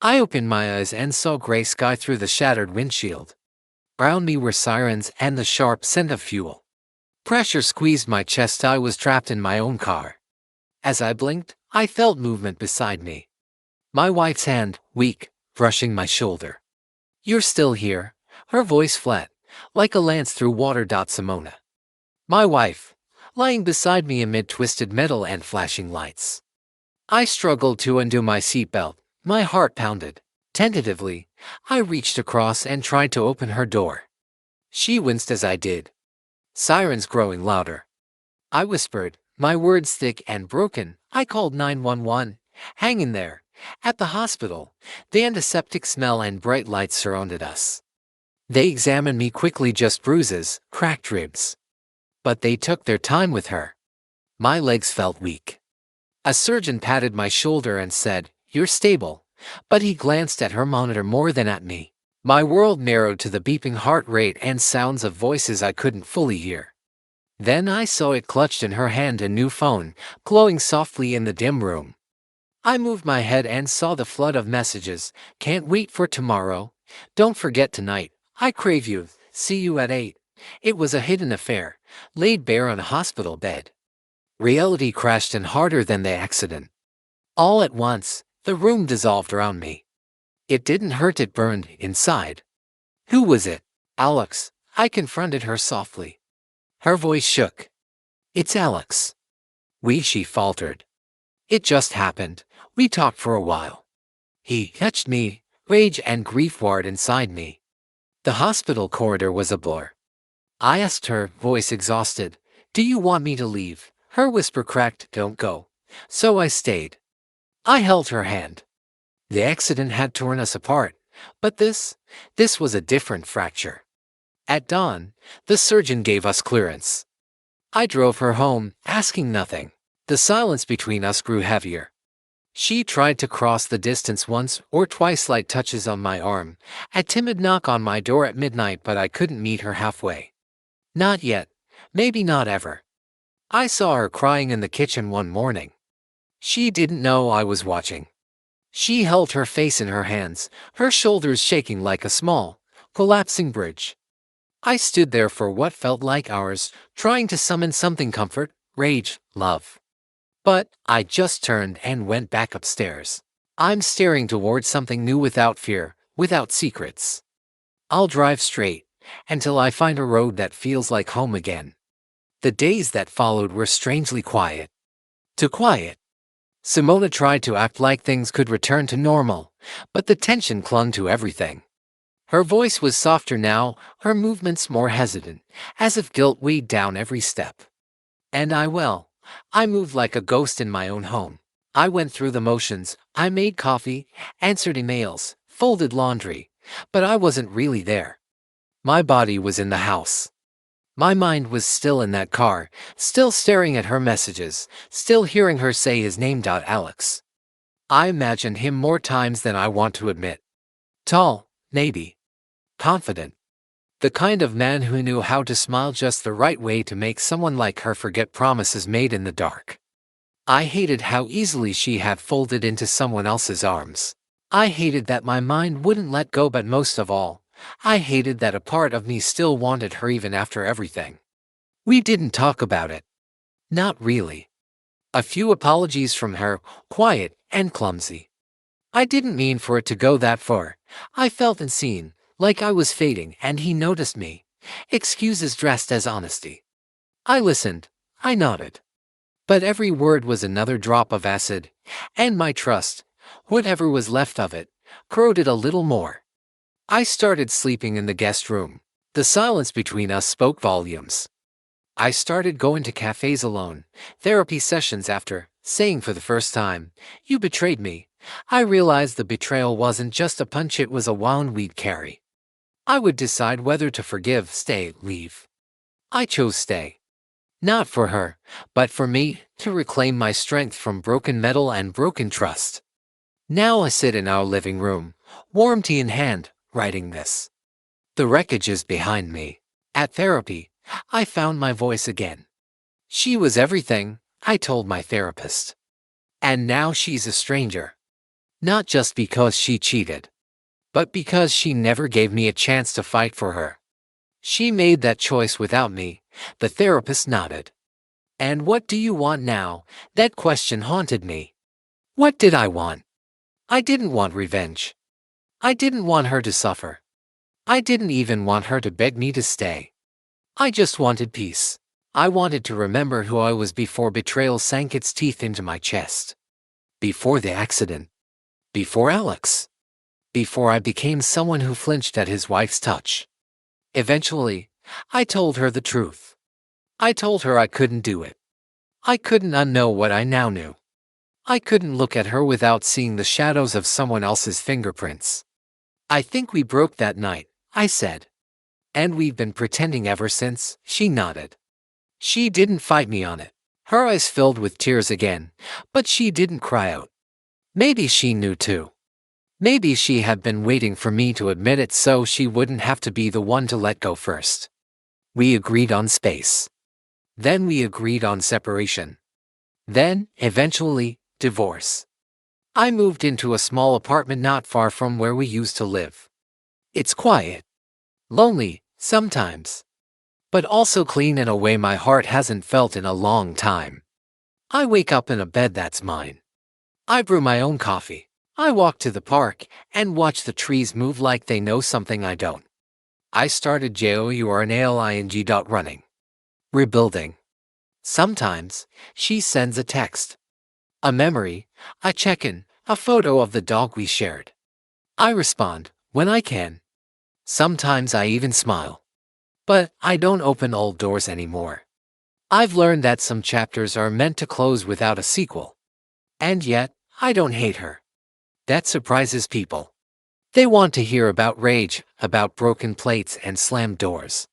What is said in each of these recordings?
I opened my eyes and saw gray sky through the shattered windshield. Around me were sirens and the sharp scent of fuel. Pressure squeezed my chest. I was trapped in my own car. As I blinked, I felt movement beside me. My wife's hand, weak, brushing my shoulder. "You're still here," her voice flat, like a lance through water. Simona. My wife, lying beside me amid twisted metal and flashing lights. I struggled to undo my seatbelt. My heart pounded. Tentatively, I reached across and tried to open her door. She winced as I did. Sirens growing louder. I whispered, my words thick and broken. "I called 911. Hang in there." At the hospital, the antiseptic smell and bright lights surrounded us. They examined me quickly, just bruises, cracked ribs. But they took their time with her. My legs felt weak. A surgeon patted my shoulder and said, "You're stable." But he glanced at her monitor more than at me. My world narrowed to the beeping heart rate and sounds of voices I couldn't fully hear. Then I saw it clutched in her hand, a new phone, glowing softly in the dim room. I moved my head and saw the flood of messages. "Can't wait for tomorrow. Don't forget tonight. I crave you. See you at 8. It was a hidden affair, laid bare on a hospital bed. Reality crashed in harder than the accident. All at once, the room dissolved around me. It didn't hurt, it burned inside. Who was it? "Alex," I confronted her softly. Her voice shook. "It's Alex." She faltered. "It just happened. We talked for a while." He touched me. Rage and grief warred inside me. The hospital corridor was a blur. I asked her, voice exhausted, "Do you want me to leave?" Her whisper cracked, "Don't go." So I stayed. I held her hand. The accident had torn us apart, but this was a different fracture. At dawn, the surgeon gave us clearance. I drove her home, asking nothing. The silence between us grew heavier. She tried to cross the distance once or twice, light touches on my arm, a timid knock on my door at midnight, but I couldn't meet her halfway. Not yet, maybe not ever. I saw her crying in the kitchen one morning. She didn't know I was watching. She held her face in her hands, her shoulders shaking like a small, collapsing bridge. I stood there for what felt like hours, trying to summon something: comfort, rage, love. But I just turned and went back upstairs. I'm staring toward something new, without fear, without secrets. I'll drive straight until I find a road that feels like home again. The days that followed were strangely quiet. Too quiet. Simona tried to act like things could return to normal, but the tension clung to everything. Her voice was softer now, her movements more hesitant, as if guilt weighed down every step. And I moved like a ghost in my own home. I went through the motions. I made coffee, answered emails, folded laundry, but I wasn't really there. My body was in the house. My mind was still in that car, still staring at her messages, still hearing her say his name. Alex. I imagined him more times than I want to admit. Tall, maybe. Confident. The kind of man who knew how to smile just the right way to make someone like her forget promises made in the dark. I hated how easily she had folded into someone else's arms. I hated that my mind wouldn't let go, but most of all, I hated that a part of me still wanted her even after everything. We didn't talk about it. Not really. A few apologies from her, quiet and clumsy. I didn't mean for it to go that far. I felt unseen, like I was fading, and he noticed me. Excuses dressed as honesty. I listened. I nodded. But every word was another drop of acid, and my trust, whatever was left of it, corroded a little more. I started sleeping in the guest room. The silence between us spoke volumes. I started going to cafes alone, therapy sessions after, saying for the first time, "You betrayed me." I realized the betrayal wasn't just a punch, it was a wound we'd carry. I would decide whether to forgive, stay, leave. I chose stay. Not for her, but for me, to reclaim my strength from broken metal and broken trust. Now I sit in our living room, warm tea in hand, writing this. The wreckage is behind me. At therapy, I found my voice again. She was everything, I told my therapist. And now she's a stranger. Not just because she cheated, but because she never gave me a chance to fight for her. She made that choice without me. The therapist nodded. And what do you want now? That question haunted me. What did I want? I didn't want revenge. I didn't want her to suffer. I didn't even want her to beg me to stay. I just wanted peace. I wanted to remember who I was before betrayal sank its teeth into my chest. Before the accident. Before Alex. Before I became someone who flinched at his wife's touch. Eventually, I told her the truth. I told her I couldn't do it. I couldn't unknow what I now knew. I couldn't look at her without seeing the shadows of someone else's fingerprints. I think we broke that night, I said. And we've been pretending ever since, she nodded. She didn't fight me on it. Her eyes filled with tears again, but she didn't cry out. Maybe she knew too. Maybe she had been waiting for me to admit it so she wouldn't have to be the one to let go first. We agreed on space. Then we agreed on separation. Then, eventually, divorce. I moved into a small apartment not far from where we used to live. It's quiet. Lonely, sometimes. But also clean in a way my heart hasn't felt in a long time. I wake up in a bed that's mine. I brew my own coffee. I walk to the park and watch the trees move like they know something I don't. I started running. Rebuilding. Sometimes, she sends a text. A memory, a check-in, a photo of the dog we shared. I respond, when I can. Sometimes I even smile. But I don't open old doors anymore. I've learned that some chapters are meant to close without a sequel. And yet, I don't hate her. That surprises people. They want to hear about rage, about broken plates and slammed doors.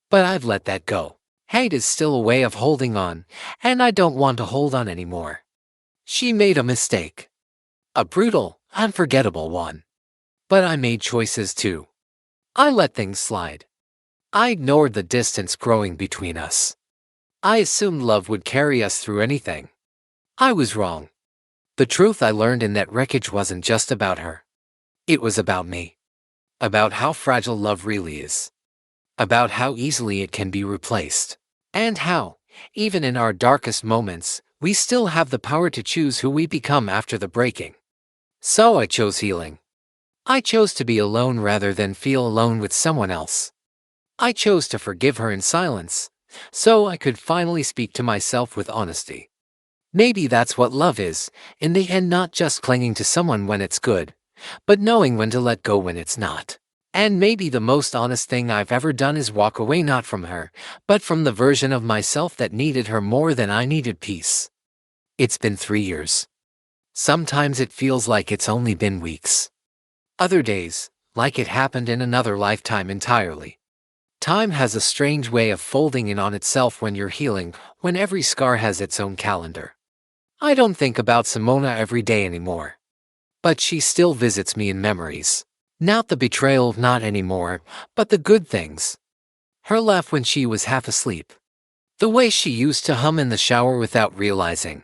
But I've let that go. Hate is still a way of holding on, and I don't want to hold on anymore. She made a mistake. A brutal, unforgettable one. But I made choices too. I let things slide. I ignored the distance growing between us. I assumed love would carry us through anything. I was wrong. The truth I learned in that wreckage wasn't just about her. It was about me. About how fragile love really is. About how easily it can be replaced. And how, even in our darkest moments, we still have the power to choose who we become after the breaking. So I chose healing. I chose to be alone rather than feel alone with someone else. I chose to forgive her in silence, so I could finally speak to myself with honesty. Maybe that's what love is, in the end, not just clinging to someone when it's good, but knowing when to let go when it's not. And maybe the most honest thing I've ever done is walk away not from her, but from the version of myself that needed her more than I needed peace. It's been 3 years. Sometimes it feels like it's only been weeks. Other days, like it happened in another lifetime entirely. Time has a strange way of folding in on itself when you're healing, when every scar has its own calendar. I don't think about Simona every day anymore. But she still visits me in memories. Not the betrayal, not anymore, but the good things. Her laugh when she was half asleep. The way she used to hum in the shower without realizing.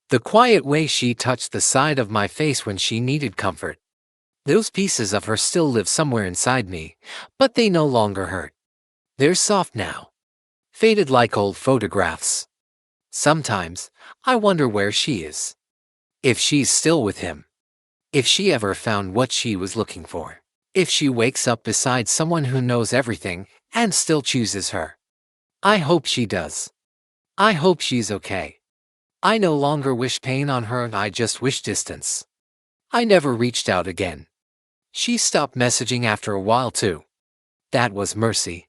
The quiet way she touched the side of my face when she needed comfort. Those pieces of her still live somewhere inside me, but they no longer hurt. They're soft now. Faded like old photographs. Sometimes, I wonder where she is. If she's still with him. If she ever found what she was looking for. If she wakes up beside someone who knows everything and still chooses her. I hope she does. I hope she's okay. I no longer wish pain on her, I just wish distance. I never reached out again. She stopped messaging after a while too. That was mercy.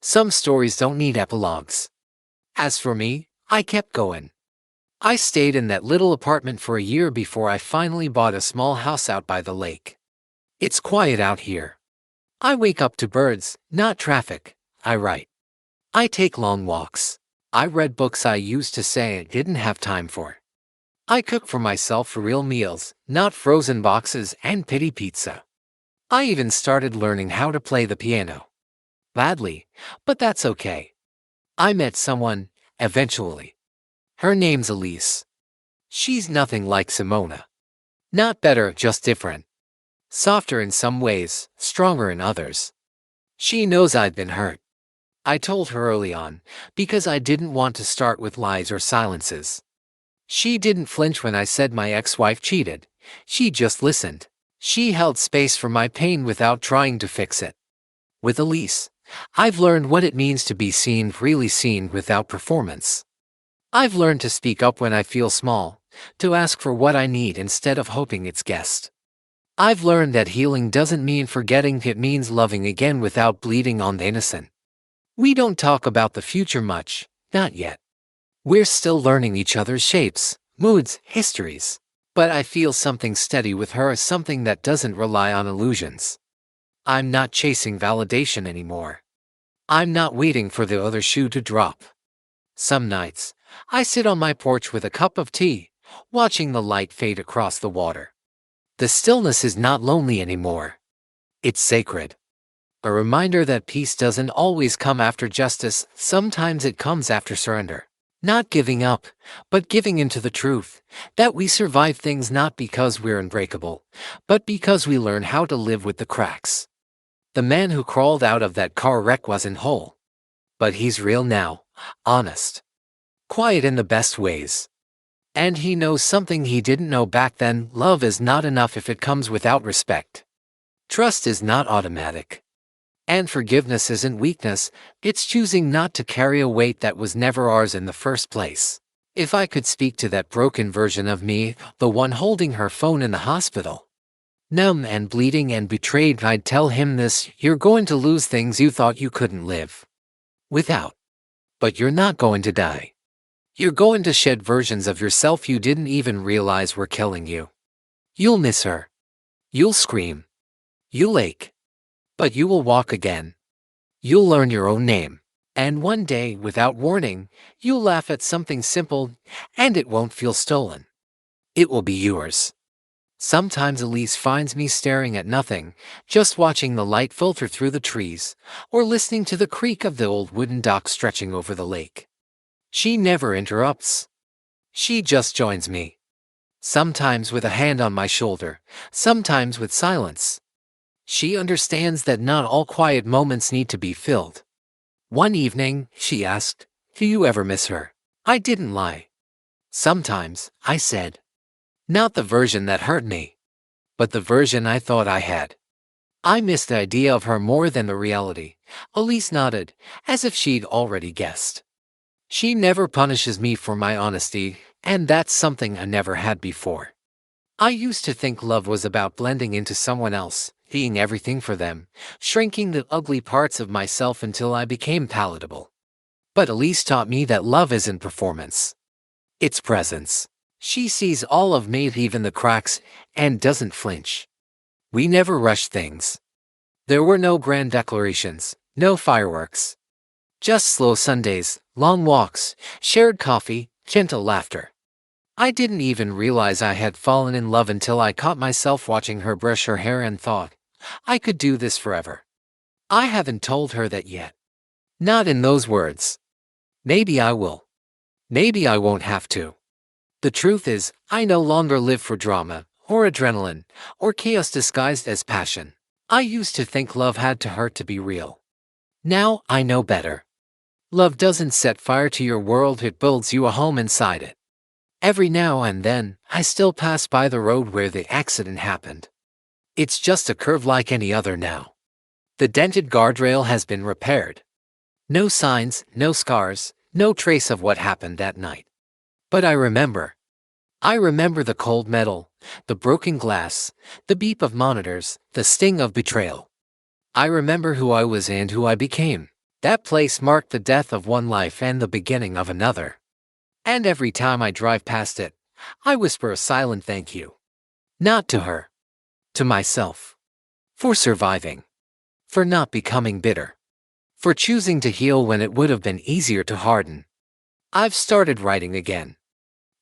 Some stories don't need epilogues. As for me, I kept going. I stayed in that little apartment for a year before I finally bought a small house out by the lake. It's quiet out here. I wake up to birds, not traffic. I write. I take long walks. I read books I used to say I didn't have time for. I cook for myself for real meals, not frozen boxes and pity pizza. I even started learning how to play the piano. Badly, but that's okay. I met someone, eventually. Her name's Elise. She's nothing like Simona. Not better, just different. Softer in some ways, stronger in others. She knows I've been hurt. I told her early on, because I didn't want to start with lies or silences. She didn't flinch when I said my ex-wife cheated. She just listened. She held space for my pain without trying to fix it. With Elise, I've learned what it means to be seen, really seen, without performance. I've learned to speak up when I feel small, to ask for what I need instead of hoping it's guessed. I've learned that healing doesn't mean forgetting, it means loving again without bleeding on the innocent. We don't talk about the future much, not yet. We're still learning each other's shapes, moods, histories. But I feel something steady with her, something that doesn't rely on illusions. I'm not chasing validation anymore. I'm not waiting for the other shoe to drop. Some nights, I sit on my porch with a cup of tea, watching the light fade across the water. The stillness is not lonely anymore. It's sacred. A reminder that peace doesn't always come after justice, sometimes it comes after surrender. Not giving up, but giving into the truth, that we survive things not because we're unbreakable, but because we learn how to live with the cracks. The man who crawled out of that car wreck wasn't whole. But he's real now, honest. Quiet in the best ways. And he knows something he didn't know back then: love is not enough if it comes without respect. Trust is not automatic. And forgiveness isn't weakness, it's choosing not to carry a weight that was never ours in the first place. If I could speak to that broken version of me, the one holding her phone in the hospital, numb and bleeding and betrayed, I'd tell him this: you're going to lose things you thought you couldn't live without. But you're not going to die. You're going to shed versions of yourself you didn't even realize were killing you. You'll miss her. You'll scream. You'll ache. But you will walk again. You'll learn your own name. And one day, without warning, you'll laugh at something simple, and it won't feel stolen. It will be yours. Sometimes Elise finds me staring at nothing, just watching the light filter through the trees, or listening to the creak of the old wooden dock stretching over the lake. She never interrupts. She just joins me. Sometimes with a hand on my shoulder, sometimes with silence. She understands that not all quiet moments need to be filled. One evening, she asked, "Do you ever miss her?" I didn't lie. Sometimes, I said. Not the version that hurt me, but the version I thought I had. I missed the idea of her more than the reality. Elise nodded, as if she'd already guessed. She never punishes me for my honesty, and that's something I never had before. I used to think love was about blending into someone else, being everything for them, shrinking the ugly parts of myself until I became palatable. But Elise taught me that love isn't performance. It's presence. She sees all of me, even the cracks, and doesn't flinch. We never rushed things. There were no grand declarations, no fireworks. Just slow Sundays, long walks, shared coffee, gentle laughter. I didn't even realize I had fallen in love until I caught myself watching her brush her hair and thought, I could do this forever. I haven't told her that yet. Not in those words. Maybe I will. Maybe I won't have to. The truth is, I no longer live for drama, or adrenaline, or chaos disguised as passion. I used to think love had to hurt to be real. Now, I know better. Love doesn't set fire to your world, it builds you a home inside it. Every now and then, I still pass by the road where the accident happened. It's just a curve like any other now. The dented guardrail has been repaired. No signs, no scars, no trace of what happened that night. But I remember. I remember the cold metal, the broken glass, the beep of monitors, the sting of betrayal. I remember who I was and who I became. That place marked the death of one life and the beginning of another. And every time I drive past it, I whisper a silent thank you. Not to her. To myself. For surviving. For not becoming bitter. For choosing to heal when it would have been easier to harden. I've started writing again.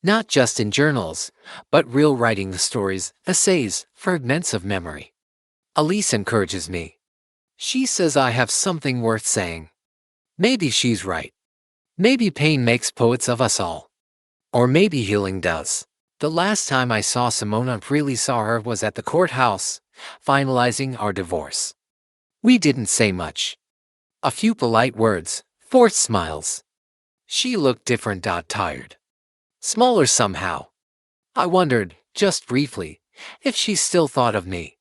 Not just in journals, but real writing, the stories, essays, fragments of memory. Elise encourages me. She says I have something worth saying. Maybe she's right. Maybe pain makes poets of us all. Or maybe healing does. The last time I saw Simona, really saw her, was at the courthouse, finalizing our divorce. We didn't say much. A few polite words, forced smiles. She looked different, tired. Smaller somehow. I wondered, just briefly, if she still thought of me.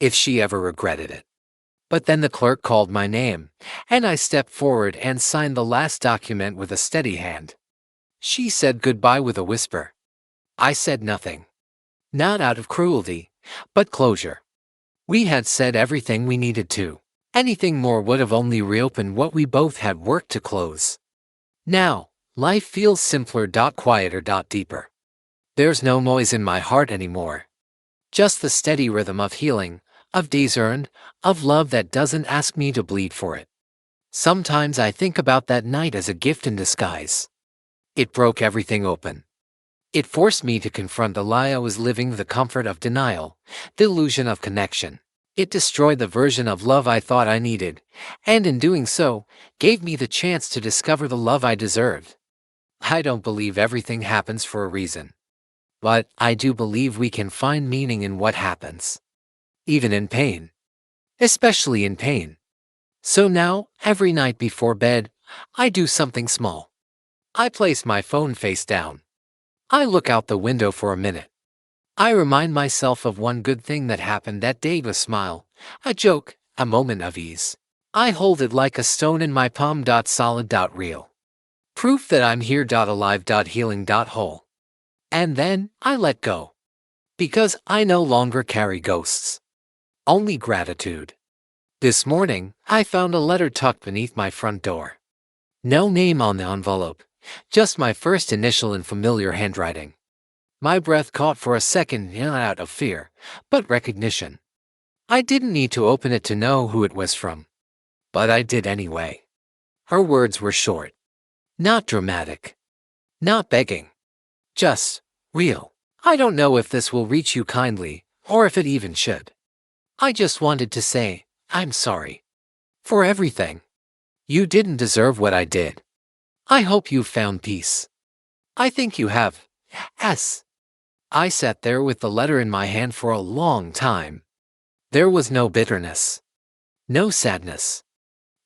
If she ever regretted it. But then the clerk called my name, and I stepped forward and signed the last document with a steady hand. She said goodbye with a whisper. I said nothing. Not out of cruelty, but closure. We had said everything we needed to. Anything more would have only reopened what we both had worked to close. Now, life feels simpler, quieter, deeper. There's no noise in my heart anymore. Just the steady rhythm of healing, of days earned, of love that doesn't ask me to bleed for it. Sometimes I think about that night as a gift in disguise. It broke everything open. It forced me to confront the lie I was living, the comfort of denial, the illusion of connection. It destroyed the version of love I thought I needed, and in doing so, gave me the chance to discover the love I deserved. I don't believe everything happens for a reason. But I do believe we can find meaning in what happens. Even in pain. Especially in pain. So now, every night before bed, I do something small. I place my phone face down. I look out the window for a minute. I remind myself of one good thing that happened that day, a smile, a joke, a moment of ease. I hold it like a stone in my palm, solid, real. Proof that I'm here, alive, healing, whole. And then, I let go. Because I no longer carry ghosts. Only gratitude. This morning, I found a letter tucked beneath my front door. No name on the envelope, just my first initial in familiar handwriting. My breath caught for a second, not out of fear, but recognition. I didn't need to open it to know who it was from. But I did anyway. Her words were short. Not dramatic. Not begging. Just real. I don't know if this will reach you kindly, or if it even should. I just wanted to say, I'm sorry. For everything. You didn't deserve what I did. I hope you've found peace. I think you have. S. I sat there with the letter in my hand for a long time. There was no bitterness. No sadness.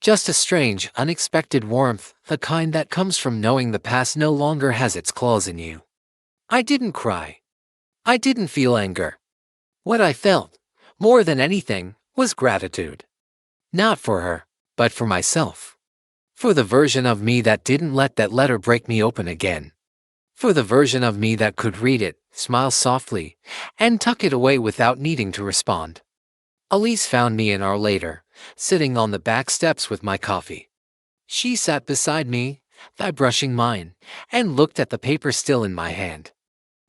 Just a strange, unexpected warmth, the kind that comes from knowing the past no longer has its claws in you. I didn't cry. I didn't feel anger. What I felt, more than anything, was gratitude. Not for her, but for myself. For the version of me that didn't let that letter break me open again. For the version of me that could read it, smile softly, and tuck it away without needing to respond. Elise found me an hour later, sitting on the back steps with my coffee. She sat beside me, thigh brushing mine, and looked at the paper still in my hand.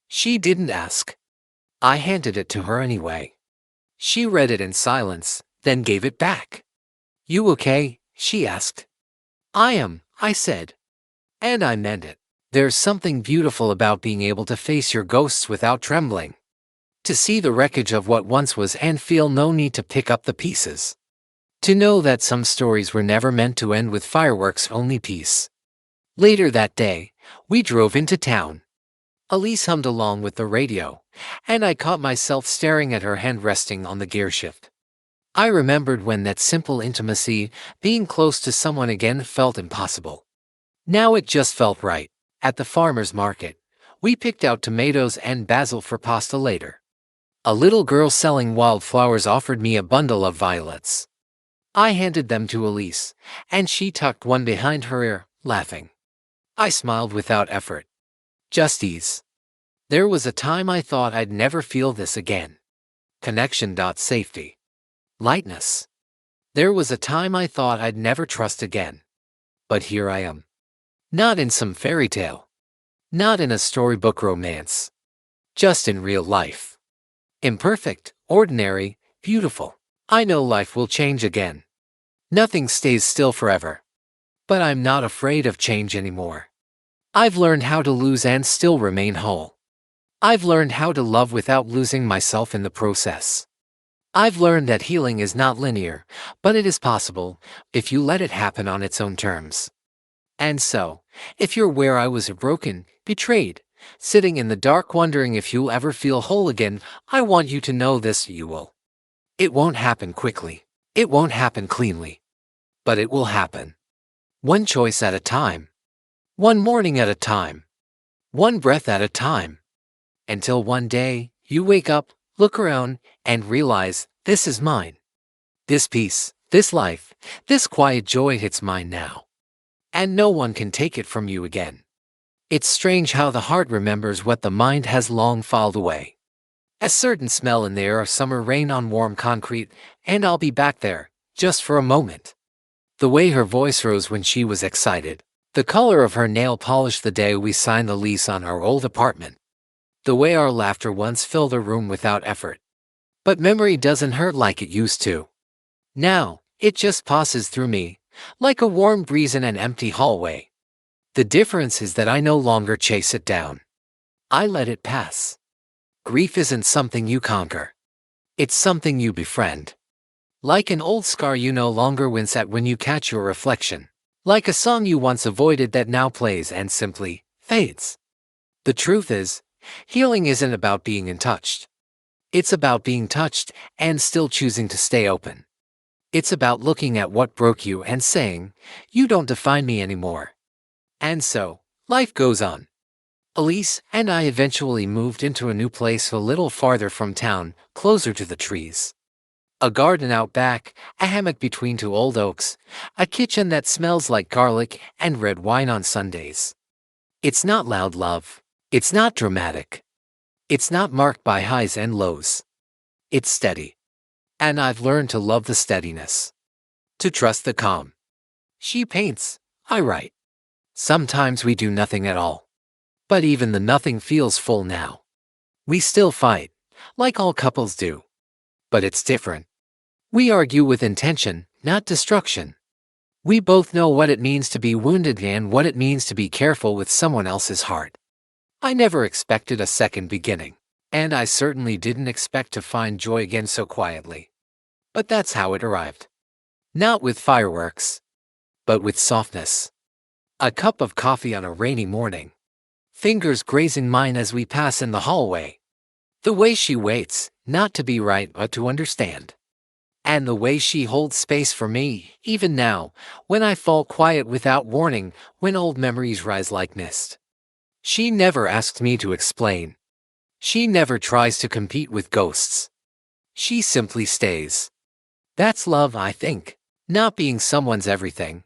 She didn't ask. I handed it to her anyway. She read it in silence, then gave it back. You okay? She asked. I am, I said. And I meant it. There's something beautiful about being able to face your ghosts without trembling. To see the wreckage of what once was and feel no need to pick up the pieces. To know that some stories were never meant to end with fireworks, only peace. Later that day, we drove into town. Elise hummed along with the radio, and I caught myself staring at her hand resting on the gear shift. I remembered when that simple intimacy, being close to someone again, felt impossible. Now it just felt right. At the farmer's market, we picked out tomatoes and basil for pasta later. A little girl selling wildflowers offered me a bundle of violets. I handed them to Elise, and she tucked one behind her ear, laughing. I smiled without effort. Just ease. There was a time I thought I'd never feel this again. Connection. Safety. Lightness. There was a time I thought I'd never trust again. But here I am. Not in some fairy tale. Not in a storybook romance. Just in real life. Imperfect, ordinary, beautiful. I know life will change again. Nothing stays still forever. But I'm not afraid of change anymore. I've learned how to lose and still remain whole. I've learned how to love without losing myself in the process. I've learned that healing is not linear, but it is possible, if you let it happen on its own terms. And so, if you're where I was, broken, betrayed, sitting in the dark wondering if you'll ever feel whole again. I want you to know this: you will. It won't happen quickly. It won't happen cleanly. But it will happen. One choice at a time. One morning at a time. One breath at a time. Until one day, you wake up, look around, and realize, this is mine. This peace, this life, this quiet joy, it's mine now. And no one can take it from you again. It's strange how the heart remembers what the mind has long filed away. A certain smell in the air of summer rain on warm concrete, and I'll be back there, just for a moment. The way her voice rose when she was excited. The color of her nail polish the day we signed the lease on our old apartment. The way our laughter once filled a room without effort. But memory doesn't hurt like it used to. Now, it just passes through me, like a warm breeze in an empty hallway. The difference is that I no longer chase it down. I let it pass. Grief isn't something you conquer. It's something you befriend. Like an old scar you no longer wince at when you catch your reflection. Like a song you once avoided that now plays and simply fades. The truth is, healing isn't about being untouched. It's about being touched and still choosing to stay open. It's about looking at what broke you and saying, you don't define me anymore. And so, life goes on. Elise and I eventually moved into a new place a little farther from town, closer to the trees. A garden out back, a hammock between two old oaks, a kitchen that smells like garlic and red wine on Sundays. It's not loud love. It's not dramatic. It's not marked by highs and lows. It's steady. And I've learned to love the steadiness. To trust the calm. She paints, I write. Sometimes we do nothing at all. But even the nothing feels full now. We still fight, like all couples do. But it's different. We argue with intention, not destruction. We both know what it means to be wounded and what it means to be careful with someone else's heart. I never expected a second beginning. And I certainly didn't expect to find joy again so quietly. But that's how it arrived. Not with fireworks, but with softness. A cup of coffee on a rainy morning. Fingers grazing mine as we pass in the hallway. The way she waits, not to be right but to understand. And the way she holds space for me, even now, when I fall quiet without warning, when old memories rise like mist. She never asked me to explain. She never tries to compete with ghosts. She simply stays. That's love, I think. Not being someone's everything,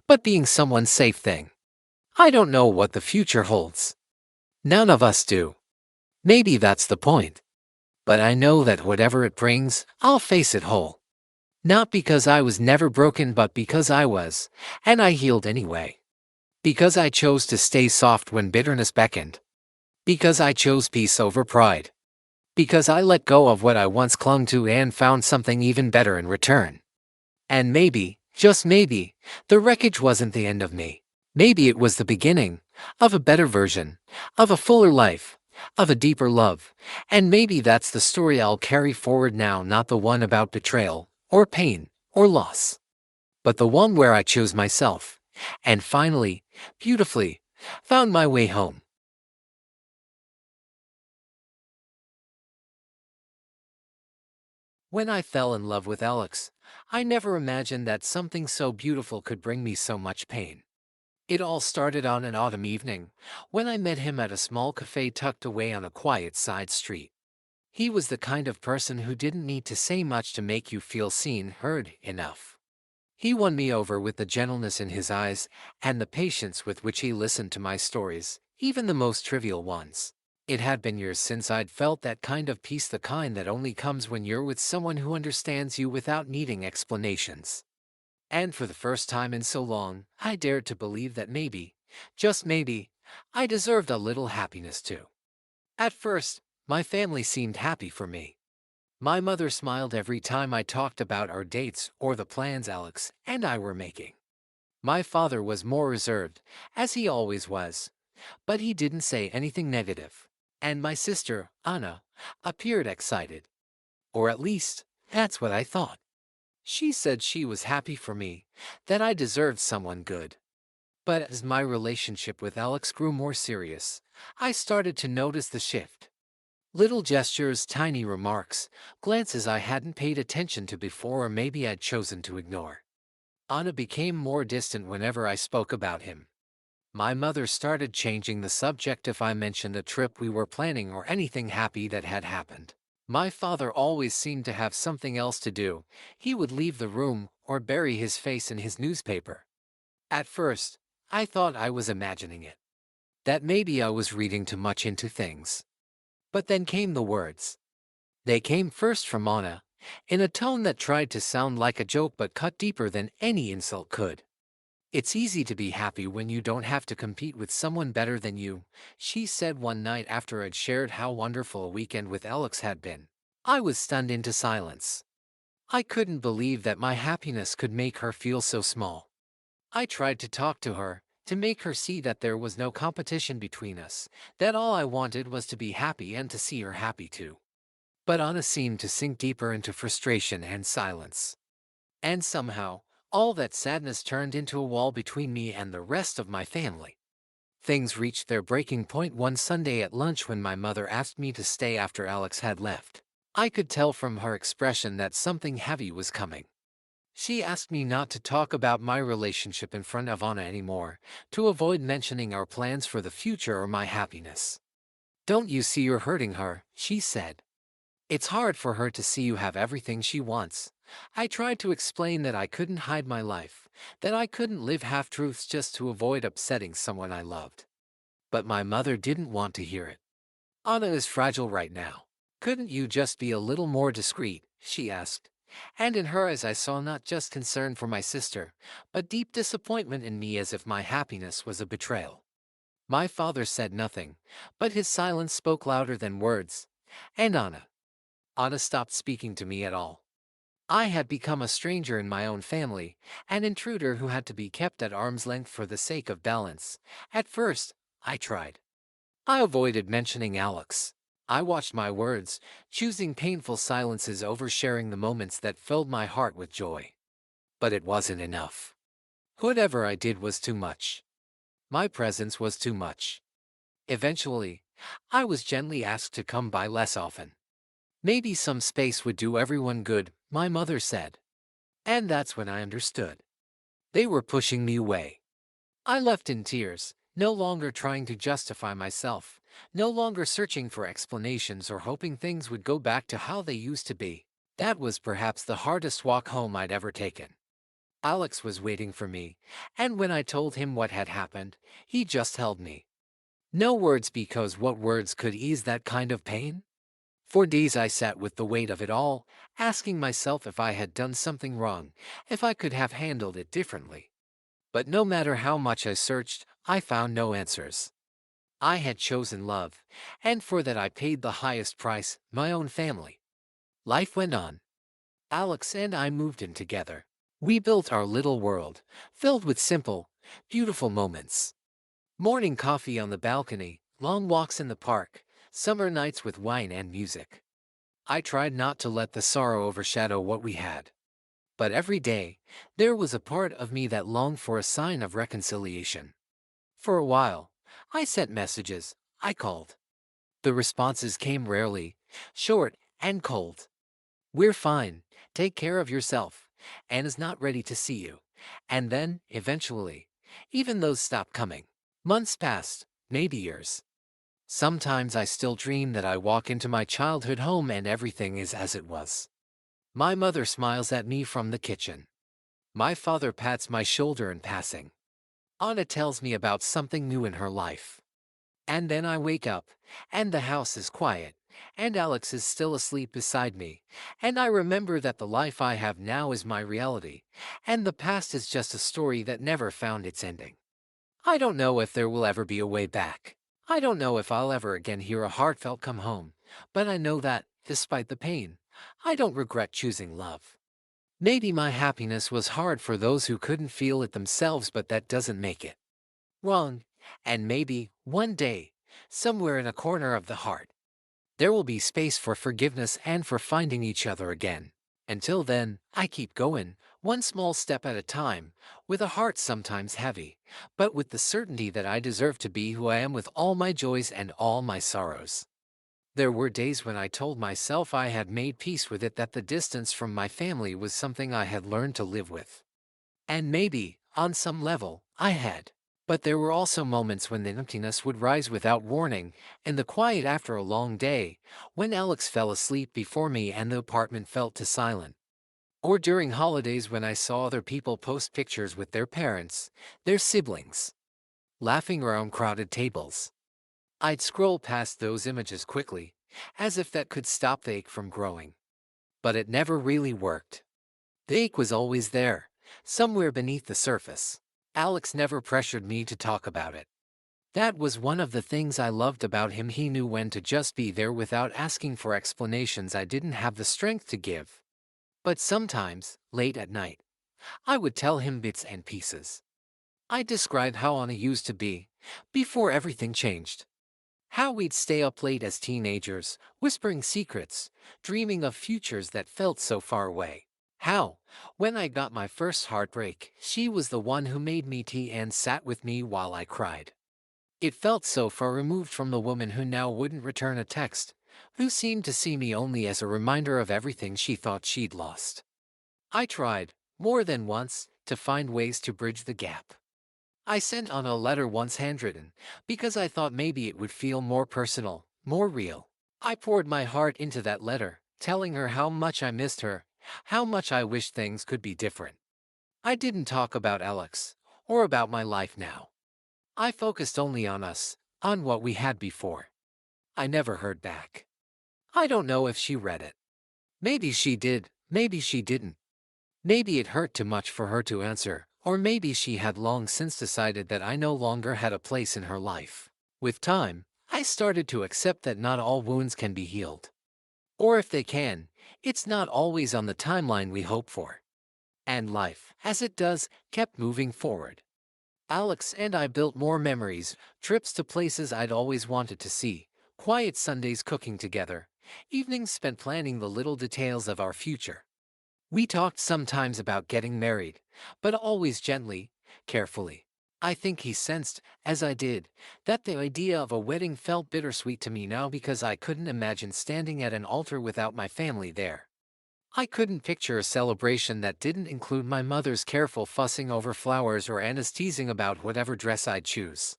but being someone's safe thing. I don't know what the future holds. None of us do. Maybe that's the point. But I know that whatever it brings, I'll face it whole. Not because I was never broken, but because I was, and I healed anyway. Because I chose to stay soft when bitterness beckoned. Because I chose peace over pride. Because I let go of what I once clung to and found something even better in return. And maybe, just maybe, the wreckage wasn't the end of me. Maybe it was the beginning of a better version, of a fuller life, of a deeper love. And maybe that's the story I'll carry forward now, not the one about betrayal, or pain, or loss, but the one where I chose myself, and finally, beautifully, found my way home. When I fell in love with Alex, I never imagined that something so beautiful could bring me so much pain. It all started on an autumn evening, when I met him at a small cafe tucked away on a quiet side street. He was the kind of person who didn't need to say much to make you feel seen, heard enough. He won me over with the gentleness in his eyes and the patience with which he listened to my stories, even the most trivial ones. It had been years since I'd felt that kind of peace, the kind that only comes when you're with someone who understands you without needing explanations. And for the first time in so long, I dared to believe that maybe, just maybe, I deserved a little happiness too. At first, my family seemed happy for me. My mother smiled every time I talked about our dates or the plans Alex and I were making. My father was more reserved, as he always was, but he didn't say anything negative. And my sister, Anna, appeared excited. Or at least, that's what I thought. She said she was happy for me, that I deserved someone good. But as my relationship with Alex grew more serious, I started to notice the shift. Little gestures, tiny remarks, glances I hadn't paid attention to before or maybe I'd chosen to ignore. Anna became more distant whenever I spoke about him. My mother started changing the subject if I mentioned a trip we were planning or anything happy that had happened. My father always seemed to have something else to do. He would leave the room or bury his face in his newspaper. At first, I thought I was imagining it, that maybe I was reading too much into things. But then came the words. They came first from Anna, in a tone that tried to sound like a joke but cut deeper than any insult could. "It's easy to be happy when you don't have to compete with someone better than you," she said one night after I'd shared how wonderful a weekend with Alex had been. I was stunned into silence. I couldn't believe that my happiness could make her feel so small. I tried to talk to her, to make her see that there was no competition between us, that all I wanted was to be happy and to see her happy too. But Anna seemed to sink deeper into frustration and silence. And somehow, all that sadness turned into a wall between me and the rest of my family. Things reached their breaking point one Sunday at lunch when my mother asked me to stay after Alex had left. I could tell from her expression that something heavy was coming. She asked me not to talk about my relationship in front of Anna anymore, to avoid mentioning our plans for the future or my happiness. "Don't you see you're hurting her?" she said. "It's hard for her to see you have everything she wants." I tried to explain that I couldn't hide my life, that I couldn't live half-truths just to avoid upsetting someone I loved. But my mother didn't want to hear it. "Anna is fragile right now. Couldn't you just be a little more discreet?" she asked. And in her eyes I saw not just concern for my sister, but deep disappointment in me, as if my happiness was a betrayal. My father said nothing, but his silence spoke louder than words. And Anna stopped speaking to me at all. I had become a stranger in my own family, an intruder who had to be kept at arm's length for the sake of balance. At first, I tried. I avoided mentioning Alex. I watched my words, choosing painful silences over sharing the moments that filled my heart with joy. But it wasn't enough. Whatever I did was too much. My presence was too much. Eventually, I was gently asked to come by less often. Maybe some space would do everyone good, my mother said. And that's when I understood. They were pushing me away. I left in tears, no longer trying to justify myself, no longer searching for explanations or hoping things would go back to how they used to be. That was perhaps the hardest walk home I'd ever taken. Alex was waiting for me, and when I told him what had happened, he just held me. No words, because what words could ease that kind of pain? For days I sat with the weight of it all, asking myself if I had done something wrong, if I could have handled it differently. But no matter how much I searched, I found no answers. I had chosen love, and for that I paid the highest price, my own family. Life went on. Alex and I moved in together. We built our little world, filled with simple, beautiful moments. Morning coffee on the balcony, long walks in the park, summer nights with wine and music. I tried not to let the sorrow overshadow what we had. But every day, there was a part of me that longed for a sign of reconciliation. For a while, I sent messages, I called. The responses came rarely, short and cold. "We're fine, take care of yourself, Anna's not ready to see you." And then, eventually, even those stopped coming. Months passed, maybe years. Sometimes I still dream that I walk into my childhood home and everything is as it was. My mother smiles at me from the kitchen. My father pats my shoulder in passing. Anna tells me about something new in her life. And then I wake up, and the house is quiet, and Alex is still asleep beside me, and I remember that the life I have now is my reality, and the past is just a story that never found its ending. I don't know if there will ever be a way back. I don't know if I'll ever again hear a heartfelt "come home," but I know that, despite the pain, I don't regret choosing love. Maybe my happiness was hard for those who couldn't feel it themselves, but that doesn't make it wrong. And maybe, one day, somewhere in a corner of the heart, there will be space for forgiveness and for finding each other again. Until then, I keep going, one small step at a time, with a heart sometimes heavy, but with the certainty that I deserve to be who I am with all my joys and all my sorrows. There were days when I told myself I had made peace with it, that the distance from my family was something I had learned to live with. And maybe, on some level, I had. But there were also moments when the emptiness would rise without warning, in the quiet after a long day, when Alex fell asleep before me and the apartment felt too silent. Or during holidays when I saw other people post pictures with their parents, their siblings, laughing around crowded tables. I'd scroll past those images quickly, as if that could stop the ache from growing. But it never really worked. The ache was always there, somewhere beneath the surface. Alex never pressured me to talk about it. That was one of the things I loved about him. He knew when to just be there without asking for explanations I didn't have the strength to give. But sometimes, late at night, I would tell him bits and pieces. I'd describe how Anna used to be, before everything changed. How we'd stay up late as teenagers, whispering secrets, dreaming of futures that felt so far away. How, when I got my first heartbreak, she was the one who made me tea and sat with me while I cried. It felt so far removed from the woman who now wouldn't return a text, who seemed to see me only as a reminder of everything she thought she'd lost. I tried, more than once, to find ways to bridge the gap. I sent on a letter once handwritten, because I thought maybe it would feel more personal, more real. I poured my heart into that letter, telling her how much I missed her, how much I wished things could be different. I didn't talk about Alex, or about my life now. I focused only on us, on what we had before. I never heard back. I don't know if she read it. Maybe she did, maybe she didn't. Maybe it hurt too much for her to answer, or maybe she had long since decided that I no longer had a place in her life. With time, I started to accept that not all wounds can be healed. Or if they can, it's not always on the timeline we hope for. And life, as it does, kept moving forward. Alex and I built more memories, trips to places I'd always wanted to see, quiet Sundays cooking together, evenings spent planning the little details of our future. We talked sometimes about getting married, but always gently, carefully. I think he sensed, as I did, that the idea of a wedding felt bittersweet to me now because I couldn't imagine standing at an altar without my family there. I couldn't picture a celebration that didn't include my mother's careful fussing over flowers or Anna's teasing about whatever dress I'd choose.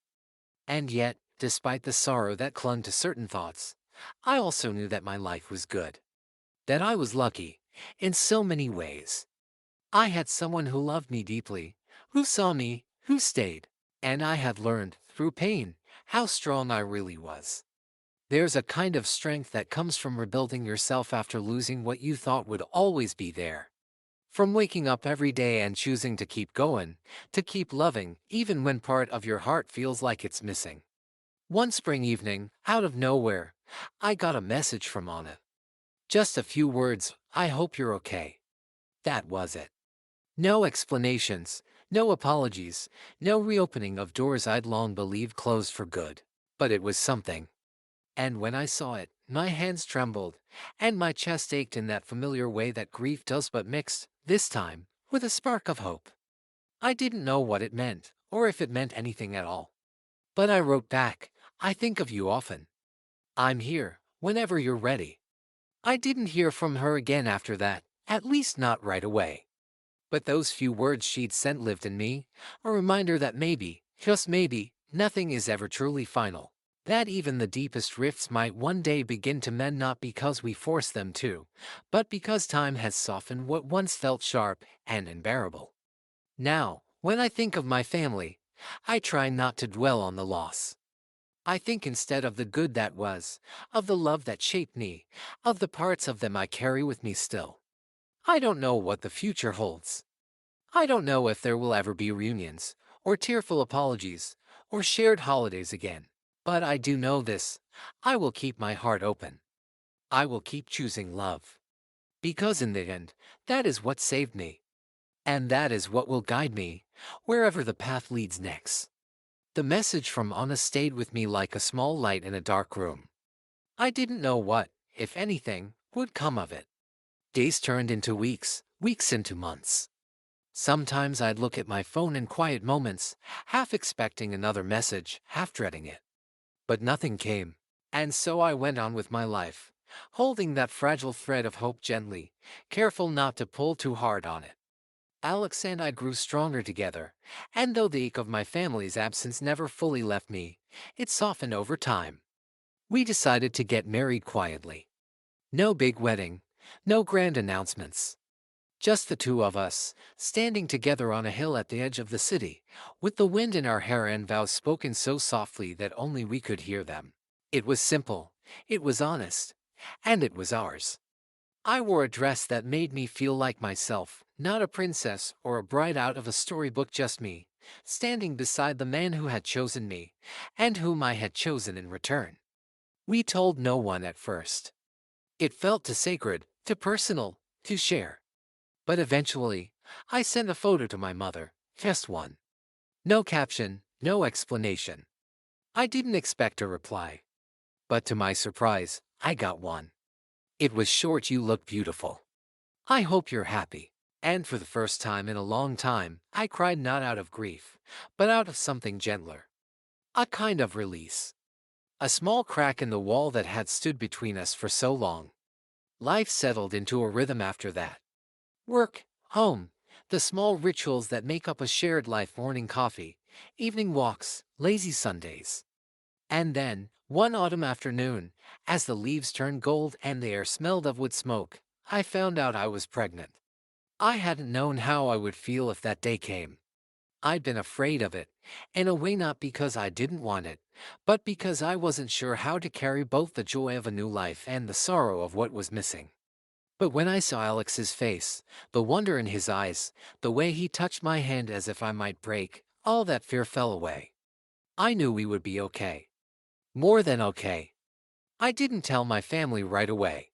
And yet, despite the sorrow that clung to certain thoughts, I also knew that my life was good. That I was lucky, in so many ways. I had someone who loved me deeply, who saw me, who stayed. And I had learned, through pain, how strong I really was. There's a kind of strength that comes from rebuilding yourself after losing what you thought would always be there. From waking up every day and choosing to keep going, to keep loving, even when part of your heart feels like it's missing. One spring evening, out of nowhere, I got a message from Anna. Just a few words, "I hope you're okay." That was it. No explanations, no apologies, no reopening of doors I'd long believed closed for good. But it was something. And when I saw it, my hands trembled, and my chest ached in that familiar way that grief does, but mixed, this time, with a spark of hope. I didn't know what it meant, or if it meant anything at all. But I wrote back, "I think of you often. I'm here, whenever you're ready." I didn't hear from her again after that, at least not right away. But those few words she'd sent lived in me, a reminder that maybe, just maybe, nothing is ever truly final. That even the deepest rifts might one day begin to mend, not because we force them to, but because time has softened what once felt sharp and unbearable. Now, when I think of my family, I try not to dwell on the loss. I think instead of the good that was, of the love that shaped me, of the parts of them I carry with me still. I don't know what the future holds. I don't know if there will ever be reunions, or tearful apologies, or shared holidays again. But I do know this: I will keep my heart open. I will keep choosing love. Because in the end, that is what saved me. And that is what will guide me, wherever the path leads next. The message from Anna stayed with me like a small light in a dark room. I didn't know what, if anything, would come of it. Days turned into weeks, weeks into months. Sometimes I'd look at my phone in quiet moments, half expecting another message, half dreading it. But nothing came. And so I went on with my life, holding that fragile thread of hope gently, careful not to pull too hard on it. Alex and I grew stronger together, and though the ache of my family's absence never fully left me, it softened over time. We decided to get married quietly. No big wedding, no grand announcements. Just the two of us, standing together on a hill at the edge of the city, with the wind in our hair and vows spoken so softly that only we could hear them. It was simple, it was honest, and it was ours. I wore a dress that made me feel like myself, not a princess or a bride out of a storybook, just me, standing beside the man who had chosen me, and whom I had chosen in return. We told no one at first. It felt too sacred, too personal, to share. But eventually, I sent a photo to my mother, just one. No caption, no explanation. I didn't expect a reply. But to my surprise, I got one. It was short: "You look beautiful. I hope you're happy." And for the first time in a long time, I cried, not out of grief, but out of something gentler. A kind of release. A small crack in the wall that had stood between us for so long. Life settled into a rhythm after that. Work, home, the small rituals that make up a shared life: morning coffee, evening walks, lazy Sundays. And then, one autumn afternoon, as the leaves turned gold and the air smelled of wood smoke, I found out I was pregnant. I hadn't known how I would feel if that day came. I'd been afraid of it, in a way, not because I didn't want it, but because I wasn't sure how to carry both the joy of a new life and the sorrow of what was missing. But when I saw Alex's face, the wonder in his eyes, the way he touched my hand as if I might break, all that fear fell away. I knew we would be okay. More than okay. I didn't tell my family right away.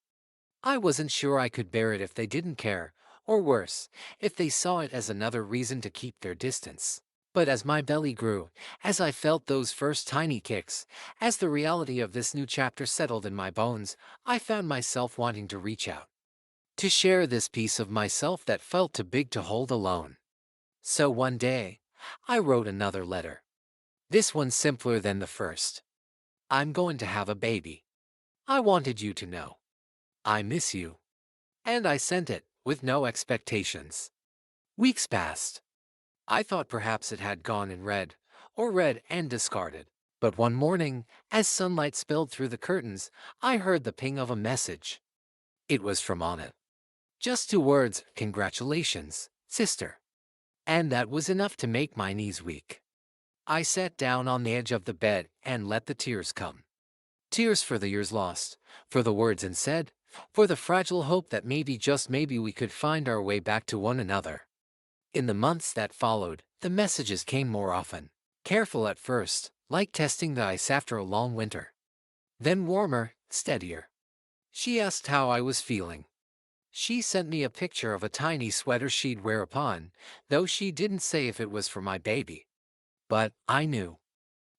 I wasn't sure I could bear it if they didn't care, or worse, if they saw it as another reason to keep their distance. But as my belly grew, as I felt those first tiny kicks, as the reality of this new chapter settled in my bones, I found myself wanting to reach out. To share this piece of myself that felt too big to hold alone. So one day, I wrote another letter. This one simpler than the first. "I'm going to have a baby. I wanted you to know. I miss you." And I sent it, with no expectations. Weeks passed. I thought perhaps it had gone and read, or read and discarded. But one morning, as sunlight spilled through the curtains, I heard the ping of a message. It was from Anna. Just 2 words: "Congratulations, sister." And that was enough to make my knees weak. I sat down on the edge of the bed and let the tears come. Tears for the years lost, for the words unsaid, for the fragile hope that maybe, just maybe, we could find our way back to one another. In the months that followed, the messages came more often. Careful at first, like testing the ice after a long winter. Then warmer, steadier. She asked how I was feeling. She sent me a picture of a tiny sweater she'd wear upon, though she didn't say if it was for my baby. But I knew.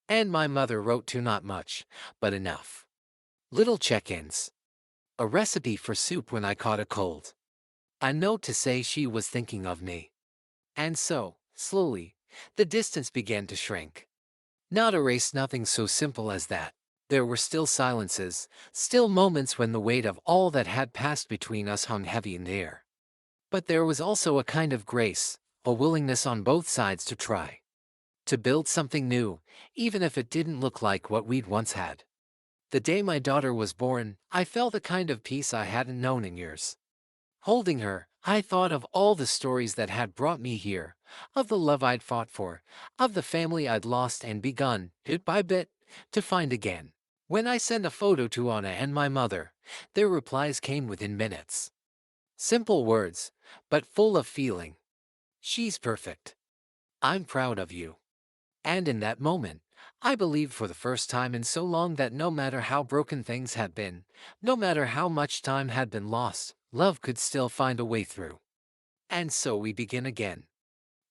And my mother wrote too, not much, but enough. Little check-ins. A recipe for soup when I caught a cold. A note to say she was thinking of me. And so, slowly, the distance began to shrink. Not erase, nothing so simple as that. There were still silences, still moments when the weight of all that had passed between us hung heavy in the air. But there was also a kind of grace, a willingness on both sides to try. To build something new, even if it didn't look like what we'd once had. The day my daughter was born, I felt a kind of peace I hadn't known in years. Holding her, I thought of all the stories that had brought me here, of the love I'd fought for, of the family I'd lost and begun, bit by bit, to find again. When I sent a photo to Anna and my mother, their replies came within minutes. Simple words, but full of feeling. "She's perfect. I'm proud of you." And in that moment, I believed for the first time in so long that no matter how broken things had been, no matter how much time had been lost, love could still find a way through. And so we begin again.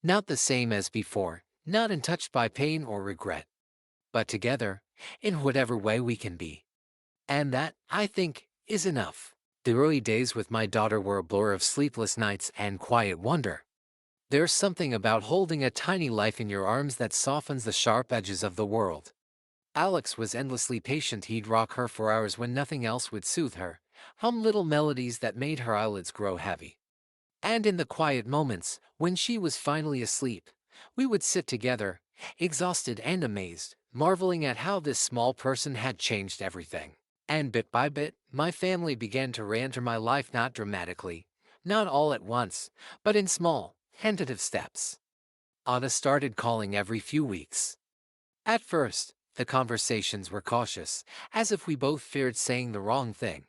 Not the same as before, not untouched by pain or regret, but together, in whatever way we can be. And that, I think, is enough. The early days with my daughter were a blur of sleepless nights and quiet wonder. There's something about holding a tiny life in your arms that softens the sharp edges of the world. Alex was endlessly patient. He'd rock her for hours when nothing else would soothe her, hum little melodies that made her eyelids grow heavy. And in the quiet moments, when she was finally asleep, we would sit together, exhausted and amazed, marveling at how this small person had changed everything. And bit by bit, my family began to re-enter my life, not dramatically, not all at once, but in small, tentative steps. Anna started calling every few weeks. At first, the conversations were cautious, as if we both feared saying the wrong thing.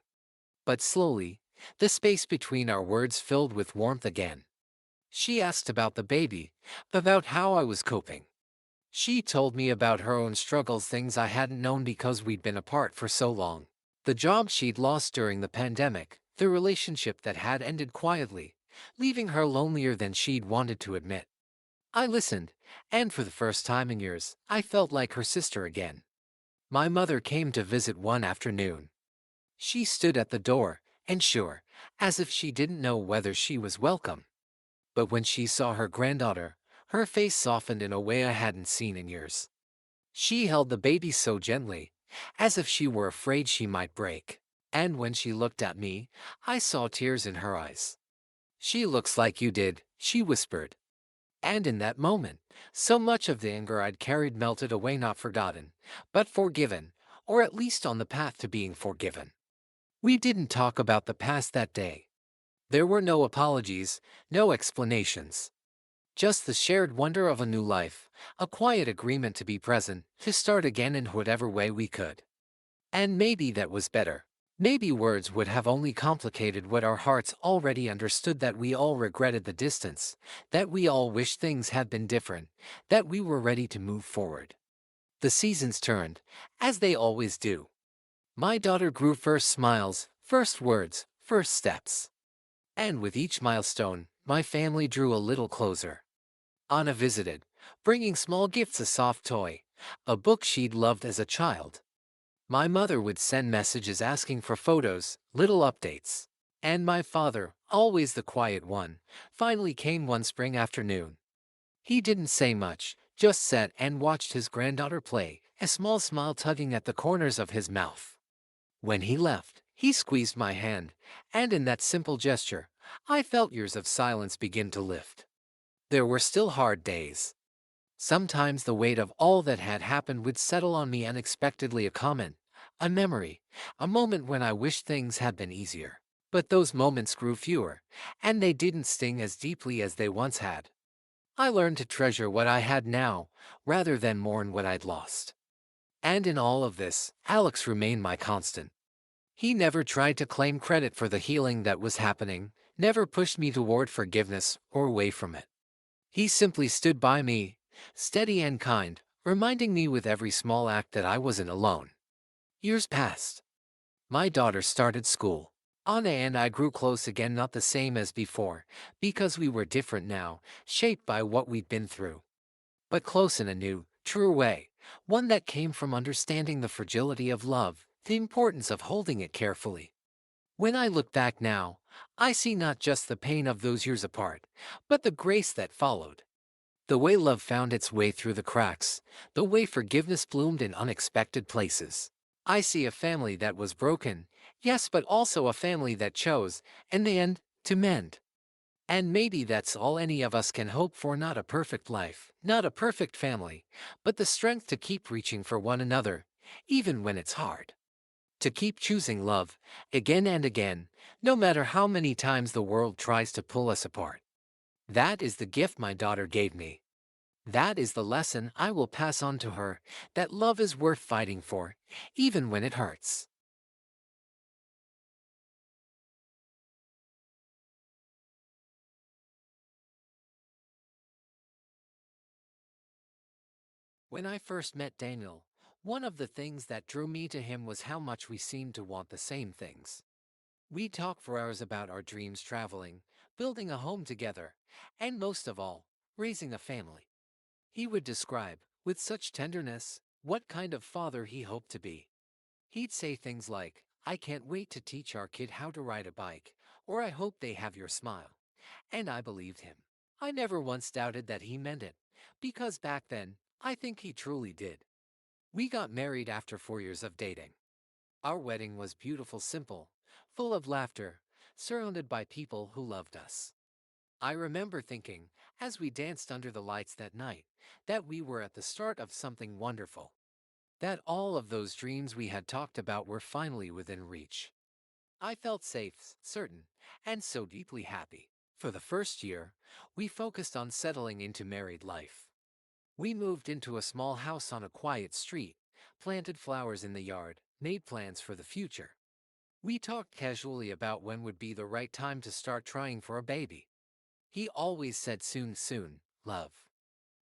But slowly, the space between our words filled with warmth again. She asked about the baby, about how I was coping. She told me about her own struggles, things I hadn't known because we'd been apart for so long. The job she'd lost during the pandemic, the relationship that had ended quietly, leaving her lonelier than she'd wanted to admit. I listened, and for the first time in years, I felt like her sister again. My mother came to visit one afternoon. She stood at the door, unsure, as if she didn't know whether she was welcome. But when she saw her granddaughter, her face softened in a way I hadn't seen in years. She held the baby so gently, as if she were afraid she might break. And when she looked at me, I saw tears in her eyes. "She looks like you did," she whispered. And in that moment, so much of the anger I'd carried melted away, not forgotten, but forgiven, or at least on the path to being forgiven. We didn't talk about the past that day. There were no apologies, no explanations. Just the shared wonder of a new life, a quiet agreement to be present, to start again in whatever way we could. And maybe that was better. Maybe words would have only complicated what our hearts already understood, that we all regretted the distance, that we all wished things had been different, that we were ready to move forward. The seasons turned, as they always do. My daughter grew, first smiles, first words, first steps. And with each milestone, my family drew a little closer. Anna visited, bringing small gifts, a soft toy, a book she'd loved as a child. My mother would send messages asking for photos, little updates. And my father, always the quiet one, finally came one spring afternoon. He didn't say much, just sat and watched his granddaughter play, a small smile tugging at the corners of his mouth. When he left, he squeezed my hand, and in that simple gesture, I felt years of silence begin to lift. There were still hard days. Sometimes the weight of all that had happened would settle on me unexpectedly, a comment, a memory, a moment when I wished things had been easier. But those moments grew fewer, and they didn't sting as deeply as they once had. I learned to treasure what I had now, rather than mourn what I'd lost. And in all of this, Alex remained my constant. He never tried to claim credit for the healing that was happening, never pushed me toward forgiveness or away from it. He simply stood by me, steady and kind, reminding me with every small act that I wasn't alone. Years passed. My daughter started school. Anna and I grew close again, not the same as before, because we were different now, shaped by what we'd been through. But close in a new, truer way, one that came from understanding the fragility of love, the importance of holding it carefully. When I look back now, I see not just the pain of those years apart, but the grace that followed. The way love found its way through the cracks, the way forgiveness bloomed in unexpected places. I see a family that was broken, yes, but also a family that chose, in the end, to mend. And maybe that's all any of us can hope for, not a perfect life, not a perfect family, but the strength to keep reaching for one another, even when it's hard. To keep choosing love, again and again, no matter how many times the world tries to pull us apart. That is the gift my daughter gave me. That is the lesson I will pass on to her, that love is worth fighting for, even when it hurts. When I first met Daniel, one of the things that drew me to him was how much we seemed to want the same things. We talked for hours about our dreams, traveling, building a home together, and most of all, raising a family. He would describe, with such tenderness, what kind of father he hoped to be. He'd say things like, I can't wait to teach our kid how to ride a bike, or I hope they have your smile. And I believed him. I never once doubted that he meant it, because back then, I think he truly did. We got married after 4 years of dating. Our wedding was beautiful, simple, full of laughter, surrounded by people who loved us. I remember thinking, as we danced under the lights that night, that we were at the start of something wonderful. That all of those dreams we had talked about were finally within reach. I felt safe, certain, and so deeply happy. For the first year, we focused on settling into married life. We moved into a small house on a quiet street, planted flowers in the yard, made plans for the future. We talked casually about when would be the right time to start trying for a baby. He always said soon, soon, love.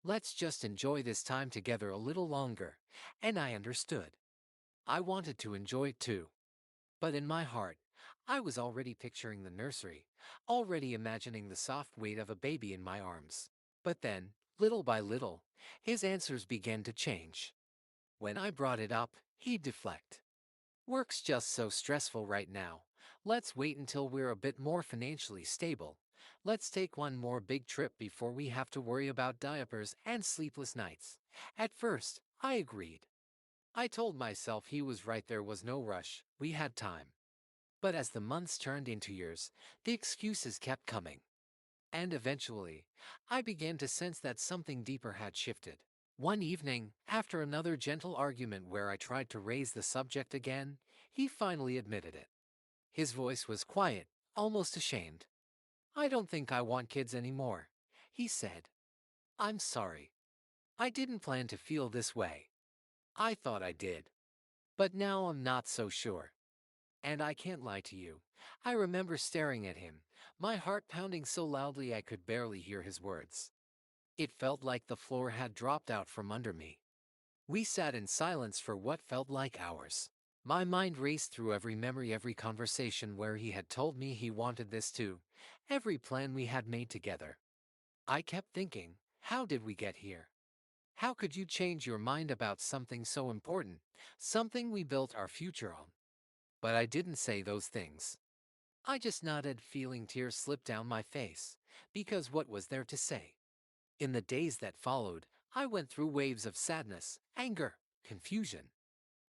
Let's just enjoy this time together a little longer, and I understood. I wanted to enjoy it too. But in my heart, I was already picturing the nursery, already imagining the soft weight of a baby in my arms. But then, little by little, his answers began to change. When I brought it up, he'd deflect. Work's just so stressful right now. Let's wait until we're a bit more financially stable. Let's take one more big trip before we have to worry about diapers and sleepless nights. At first, I agreed. I told myself he was right, there was no rush, we had time. But as the months turned into years, the excuses kept coming. And eventually, I began to sense that something deeper had shifted. One evening, after another gentle argument where I tried to raise the subject again, he finally admitted it. His voice was quiet, almost ashamed. "I don't think I want kids anymore," he said. "I'm sorry. I didn't plan to feel this way. I thought I did. But now I'm not so sure." And I can't lie to you. I remember staring at him, my heart pounding so loudly I could barely hear his words. It felt like the floor had dropped out from under me. We sat in silence for what felt like hours. My mind raced through every memory, every conversation where he had told me he wanted this too, every plan we had made together. I kept thinking, how did we get here? How could you change your mind about something so important, something we built our future on? But I didn't say those things. I just nodded, feeling tears slip down my face, because what was there to say? In the days that followed, I went through waves of sadness, anger, confusion.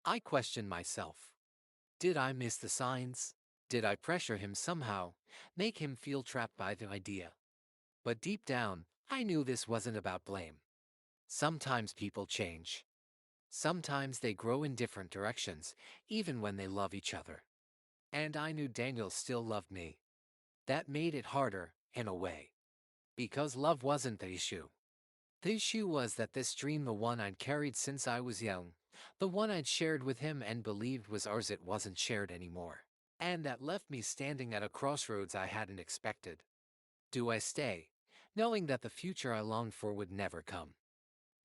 I questioned myself. Did I miss the signs? Did I pressure him somehow, make him feel trapped by the idea? But deep down, I knew this wasn't about blame. Sometimes people change. Sometimes they grow in different directions, even when they love each other. And I knew Daniel still loved me. That made it harder, in a way. Because love wasn't the issue. The issue was that this dream, the one I'd carried since I was young, the one I'd shared with him and believed was ours, it wasn't shared anymore. And that left me standing at a crossroads I hadn't expected. Do I stay, knowing that the future I longed for would never come?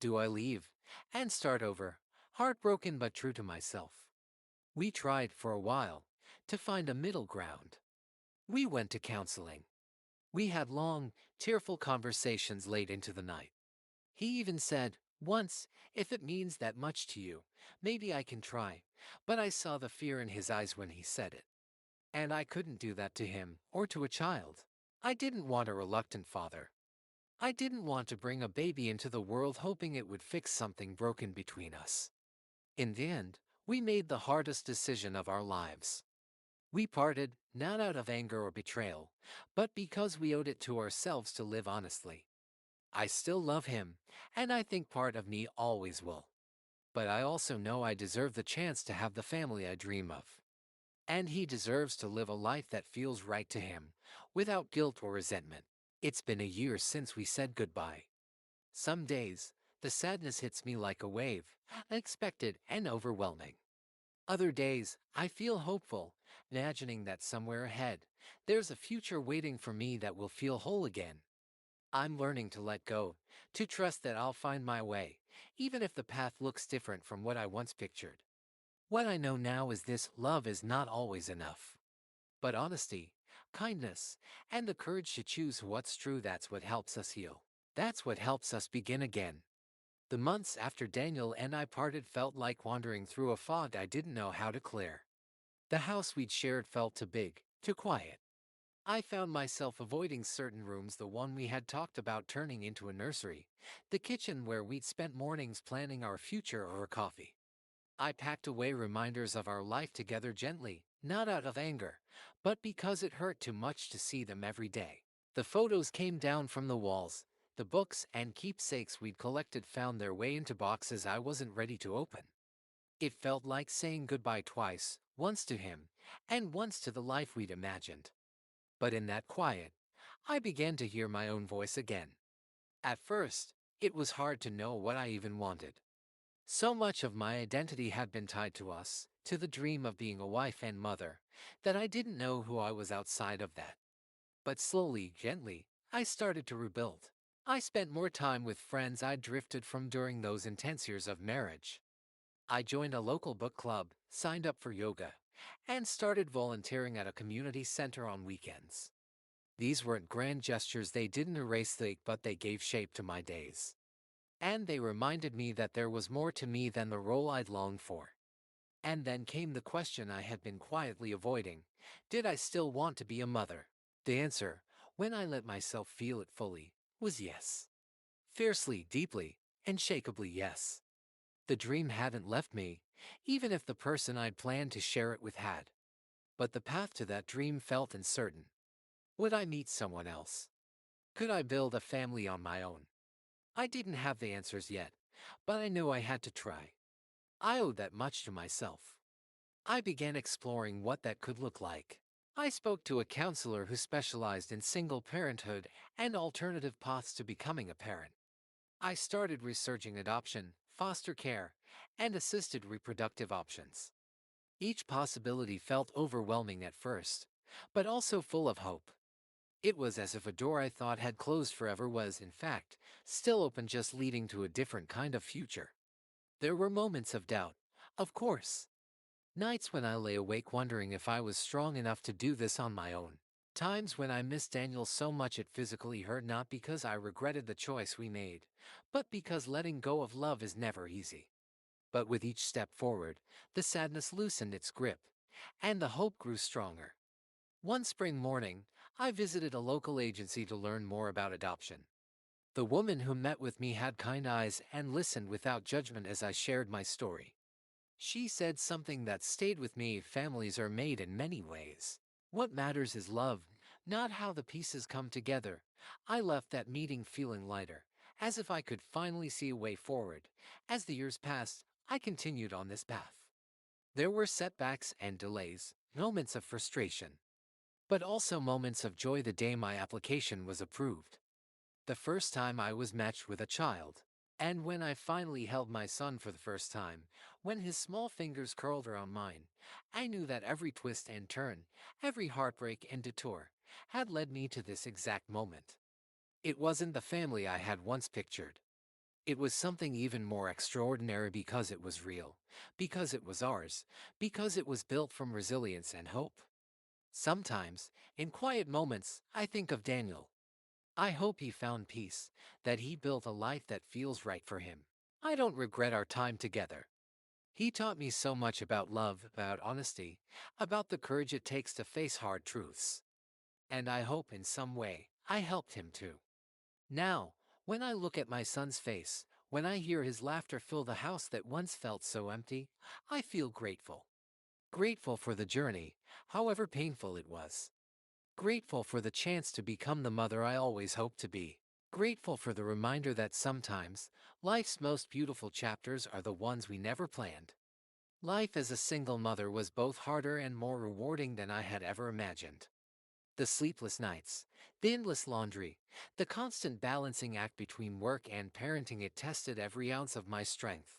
Do I leave, and start over, heartbroken but true to myself? We tried for a while to find a middle ground. We went to counseling. We had long, tearful conversations late into the night. He even said, once, if it means that much to you, maybe I can try, but I saw the fear in his eyes when he said it. And I couldn't do that to him, or to a child. I didn't want a reluctant father. I didn't want to bring a baby into the world hoping it would fix something broken between us. In the end, we made the hardest decision of our lives. We parted, not out of anger or betrayal, but because we owed it to ourselves to live honestly. I still love him, and I think part of me always will. But I also know I deserve the chance to have the family I dream of. And he deserves to live a life that feels right to him, without guilt or resentment. It's been a year since we said goodbye. Some days, the sadness hits me like a wave, unexpected and overwhelming. Other days, I feel hopeful, imagining that somewhere ahead, there's a future waiting for me that will feel whole again. I'm learning to let go, to trust that I'll find my way, even if the path looks different from what I once pictured. What I know now is this: love is not always enough. But honesty, kindness, and the courage to choose what's true, that's what helps us heal. That's what helps us begin again. The months after Daniel and I parted felt like wandering through a fog I didn't know how to clear. The house we'd shared felt too big, too quiet. I found myself avoiding certain rooms, the one we had talked about turning into a nursery, the kitchen where we'd spent mornings planning our future over coffee. I packed away reminders of our life together gently, not out of anger, but because it hurt too much to see them every day. The photos came down from the walls. The books and keepsakes we'd collected found their way into boxes I wasn't ready to open. It felt like saying goodbye twice, once to him, and once to the life we'd imagined. But in that quiet, I began to hear my own voice again. At first, it was hard to know what I even wanted. So much of my identity had been tied to us, to the dream of being a wife and mother, that I didn't know who I was outside of that. But slowly, gently, I started to rebuild. I spent more time with friends I'd drifted from during those intense years of marriage. I joined a local book club, signed up for yoga, and started volunteering at a community center on weekends. These weren't grand gestures, they didn't erase the ache, but they gave shape to my days. And they reminded me that there was more to me than the role I'd longed for. And then came the question I had been quietly avoiding: did I still want to be a mother? The answer, when I let myself feel it fully, was yes. Fiercely, deeply, unshakably yes. The dream hadn't left me, even if the person I'd planned to share it with had. But the path to that dream felt uncertain. Would I meet someone else? Could I build a family on my own? I didn't have the answers yet, but I knew I had to try. I owed that much to myself. I began exploring what that could look like. I spoke to a counselor who specialized in single parenthood and alternative paths to becoming a parent. I started researching adoption, foster care, and assisted reproductive options. Each possibility felt overwhelming at first, but also full of hope. It was as if a door I thought had closed forever was, in fact, still open, just leading to a different kind of future. There were moments of doubt, of course. Nights when I lay awake wondering if I was strong enough to do this on my own. Times when I missed Daniel so much it physically hurt, not because I regretted the choice we made, but because letting go of love is never easy. But with each step forward, the sadness loosened its grip, and the hope grew stronger. One spring morning, I visited a local agency to learn more about adoption. The woman who met with me had kind eyes and listened without judgment as I shared my story. She said something that stayed with me: families are made in many ways. What matters is love, not how the pieces come together. I left that meeting feeling lighter, as if I could finally see a way forward. As the years passed, I continued on this path. There were setbacks and delays, moments of frustration, but also moments of joy. The day my application was approved, the first time I was matched with a child, and when I finally held my son for the first time, when his small fingers curled around mine, I knew that every twist and turn, every heartbreak and detour, had led me to this exact moment. It wasn't the family I had once pictured. It was something even more extraordinary, because it was real, because it was ours, because it was built from resilience and hope. Sometimes, in quiet moments, I think of Daniel. I hope he found peace, that he built a life that feels right for him. I don't regret our time together. He taught me so much about love, about honesty, about the courage it takes to face hard truths. And I hope in some way, I helped him too. Now, when I look at my son's face, when I hear his laughter fill the house that once felt so empty, I feel grateful. Grateful for the journey, however painful it was. Grateful for the chance to become the mother I always hoped to be. Grateful for the reminder that sometimes, life's most beautiful chapters are the ones we never planned. Life as a single mother was both harder and more rewarding than I had ever imagined. The sleepless nights, the endless laundry, the constant balancing act between work and parenting, it tested every ounce of my strength.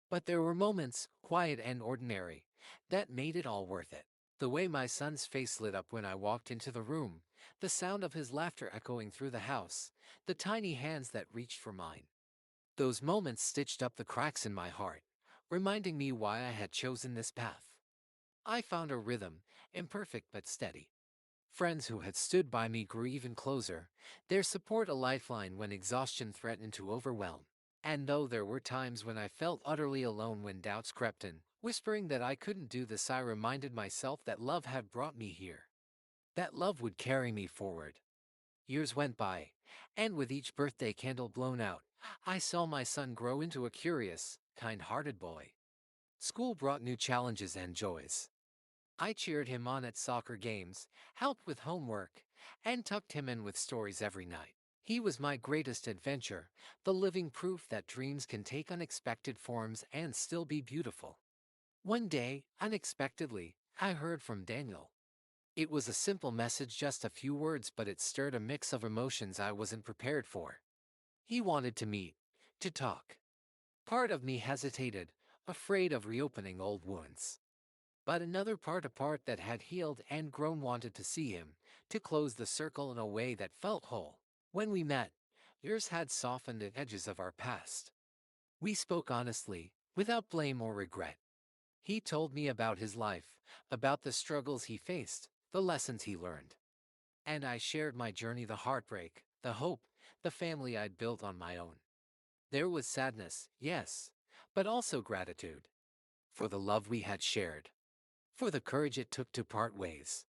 But there were moments, quiet and ordinary, that made it all worth it. The way my son's face lit up when I walked into the room, the sound of his laughter echoing through the house, the tiny hands that reached for mine. Those moments stitched up the cracks in my heart, reminding me why I had chosen this path. I found a rhythm, imperfect but steady. Friends who had stood by me grew even closer, their support a lifeline when exhaustion threatened to overwhelm. And though there were times when I felt utterly alone, when doubts crept in, Whispering that I couldn't do this, I reminded myself that love had brought me here. That love would carry me forward. Years went by, and with each birthday candle blown out, I saw my son grow into a curious, kind-hearted boy. School brought new challenges and joys. I cheered him on at soccer games, helped with homework, and tucked him in with stories every night. He was my greatest adventure, the living proof that dreams can take unexpected forms and still be beautiful. One day, unexpectedly, I heard from Daniel. It was a simple message, just a few words, but it stirred a mix of emotions I wasn't prepared for. He wanted to meet, to talk. Part of me hesitated, afraid of reopening old wounds. But another part, a part that had healed and grown, wanted to see him, to close the circle in a way that felt whole. When we met, yours had softened the edges of our past. We spoke honestly, without blame or regret. He told me about his life, about the struggles he faced, the lessons he learned. And I shared my journey, the heartbreak, the hope, the family I'd built on my own. There was sadness, yes, but also gratitude. For the love we had shared. For the courage it took to part ways.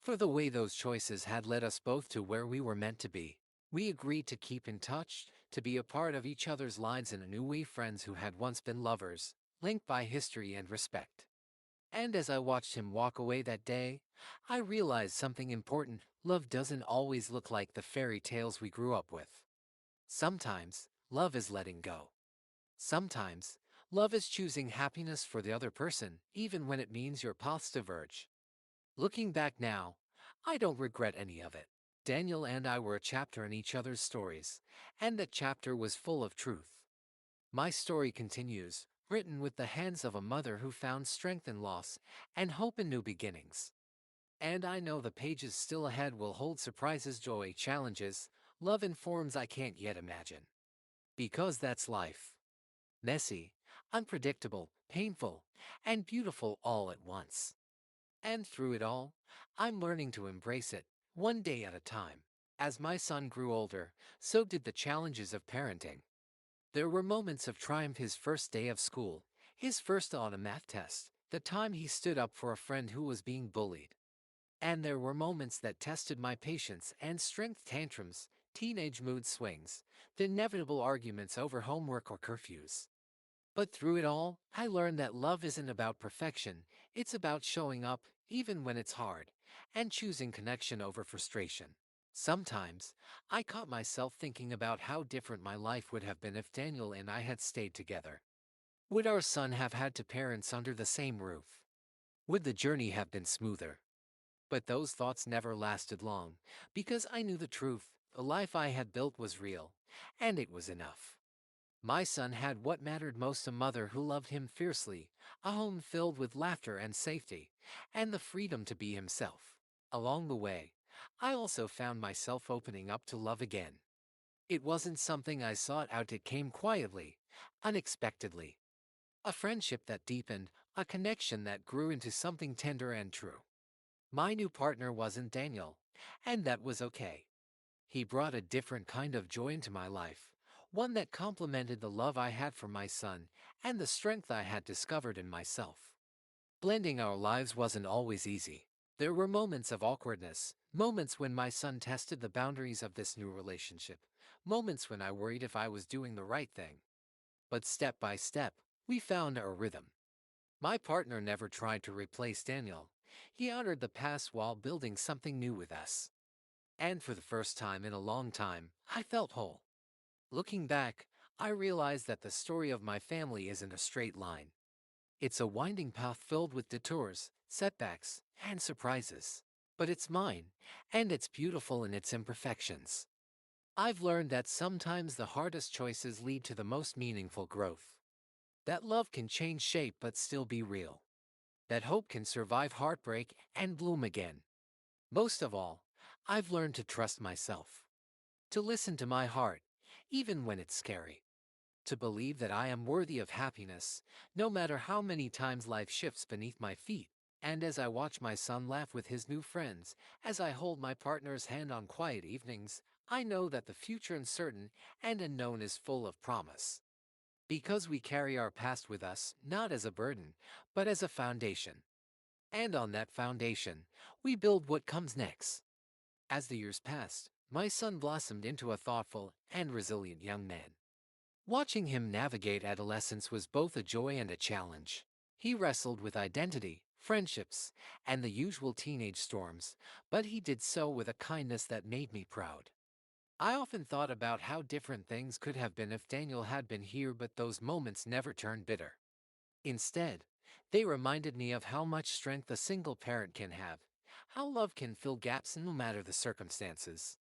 For the way those choices had led us both to where we were meant to be. We agreed to keep in touch, to be a part of each other's lives in a new way, friends who had once been lovers, linked by history and respect. And as I watched him walk away that day, I realized something important. Love doesn't always look like the fairy tales we grew up with. Sometimes, love is letting go. Sometimes, love is choosing happiness for the other person, even when it means your paths diverge. Looking back now, I don't regret any of it. Daniel and I were a chapter in each other's stories, and that chapter was full of truth. My story continues, written with the hands of a mother who found strength in loss and hope in new beginnings. And I know the pages still ahead will hold surprises, joy, challenges, love in forms I can't yet imagine. Because that's life. Messy, unpredictable, painful, and beautiful all at once. And through it all, I'm learning to embrace it, one day at a time. As my son grew older, so did the challenges of parenting. There were moments of triumph: his first day of school, his first autumn math test, the time he stood up for a friend who was being bullied. And there were moments that tested my patience and strength: tantrums, teenage mood swings, the inevitable arguments over homework or curfews. But through it all, I learned that love isn't about perfection, it's about showing up, even when it's hard, and choosing connection over frustration. Sometimes, I caught myself thinking about how different my life would have been if Daniel and I had stayed together. Would our son have had two parents under the same roof? Would the journey have been smoother? But those thoughts never lasted long, because I knew the truth: the life I had built was real, and it was enough. My son had what mattered most: a mother who loved him fiercely, a home filled with laughter and safety, and the freedom to be himself. Along the way, I also found myself opening up to love again. It wasn't something I sought out, it came quietly, unexpectedly. A friendship that deepened, a connection that grew into something tender and true. My new partner wasn't Daniel, and that was okay. He brought a different kind of joy into my life, one that complemented the love I had for my son and the strength I had discovered in myself. Blending our lives wasn't always easy. There were moments of awkwardness, moments when my son tested the boundaries of this new relationship, moments when I worried if I was doing the right thing. But step by step, we found our rhythm. My partner never tried to replace Daniel. He honored the past while building something new with us. And for the first time in a long time, I felt whole. Looking back, I realized that the story of my family isn't a straight line. It's a winding path filled with detours, setbacks, and surprises. But it's mine, and it's beautiful in its imperfections. I've learned that sometimes the hardest choices lead to the most meaningful growth. That love can change shape but still be real. That hope can survive heartbreak and bloom again. Most of all, I've learned to trust myself. To listen to my heart, even when it's scary. To believe that I am worthy of happiness, no matter how many times life shifts beneath my feet. And as I watch my son laugh with his new friends, as I hold my partner's hand on quiet evenings, I know that the future uncertain and unknown is full of promise. Because we carry our past with us, not as a burden, but as a foundation. And on that foundation, we build what comes next. As the years passed, my son blossomed into a thoughtful and resilient young man. Watching him navigate adolescence was both a joy and a challenge. He wrestled with identity, friendships, and the usual teenage storms, but he did so with a kindness that made me proud. I often thought about how different things could have been if Daniel had been here, but those moments never turned bitter. Instead, they reminded me of how much strength a single parent can have, how love can fill gaps no matter the circumstances.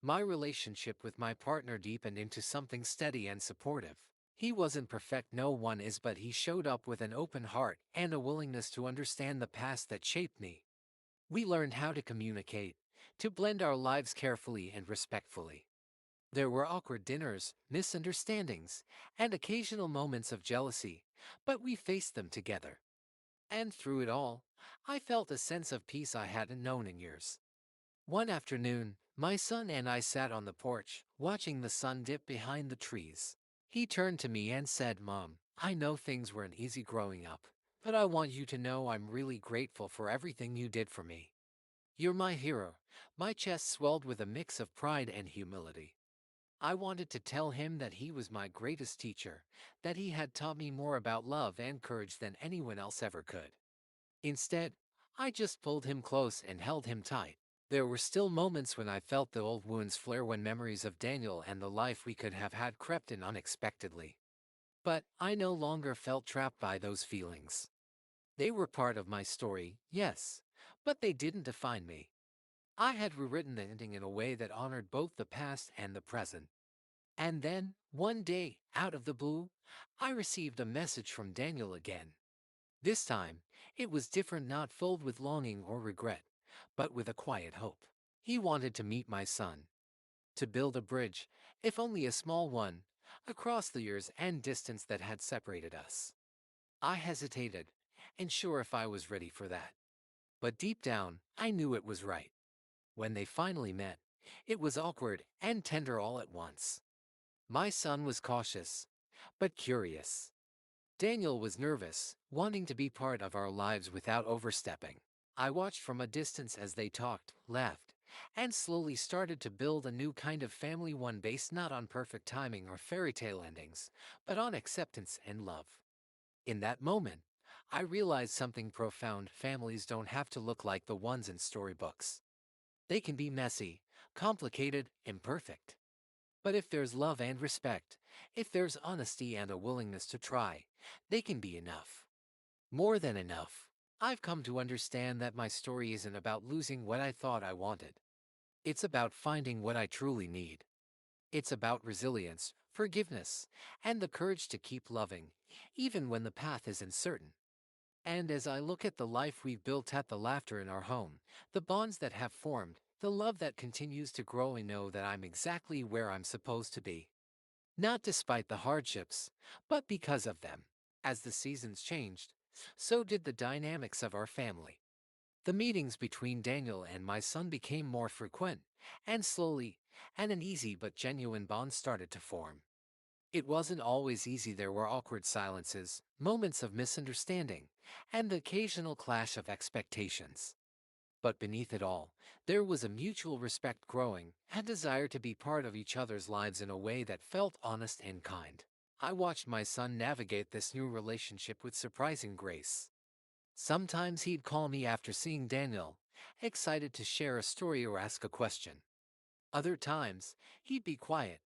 My relationship with my partner deepened into something steady and supportive. He wasn't perfect, no one is, but he showed up with an open heart and a willingness to understand the past that shaped me. We learned how to communicate, to blend our lives carefully and respectfully. There were awkward dinners, misunderstandings, and occasional moments of jealousy, but we faced them together. And through it all, I felt a sense of peace I hadn't known in years. One afternoon, my son and I sat on the porch, watching the sun dip behind the trees. He turned to me and said, "Mom, I know things weren't easy growing up, but I want you to know I'm really grateful for everything you did for me. You're my hero." My chest swelled with a mix of pride and humility. I wanted to tell him that he was my greatest teacher, that he had taught me more about love and courage than anyone else ever could. Instead, I just pulled him close and held him tight. There were still moments when I felt the old wounds flare, when memories of Daniel and the life we could have had crept in unexpectedly. But I no longer felt trapped by those feelings. They were part of my story, yes, but they didn't define me. I had rewritten the ending in a way that honored both the past and the present. And then, one day, out of the blue, I received a message from Daniel again. This time, it was different, not filled with longing or regret, but with a quiet hope. He wanted to meet my son, to build a bridge, if only a small one, across the years and distance that had separated us. I hesitated, unsure if I was ready for that. But deep down, I knew it was right. When they finally met, it was awkward and tender all at once. My son was cautious, but curious. Daniel was nervous, wanting to be part of our lives without overstepping. I watched from a distance as they talked, laughed, and slowly started to build a new kind of family, one based not on perfect timing or fairy tale endings, but on acceptance and love. In that moment, I realized something profound: families don't have to look like the ones in storybooks. They can be messy, complicated, imperfect. But if there's love and respect, if there's honesty and a willingness to try, they can be enough. More than enough. I've come to understand that my story isn't about losing what I thought I wanted. It's about finding what I truly need. It's about resilience, forgiveness, and the courage to keep loving, even when the path is uncertain. And as I look at the life we've built, at the laughter in our home, the bonds that have formed, the love that continues to grow, I know that I'm exactly where I'm supposed to be. Not despite the hardships, but because of them. As the seasons changed, so did the dynamics of our family. The meetings between Daniel and my son became more frequent, and slowly, an uneasy but genuine bond started to form. It wasn't always easy. There were awkward silences, moments of misunderstanding, and the occasional clash of expectations. But beneath it all, there was a mutual respect growing, a desire to be part of each other's lives in a way that felt honest and kind. I watched my son navigate this new relationship with surprising grace. Sometimes he'd call me after seeing Daniel, excited to share a story or ask a question. Other times, he'd be quiet,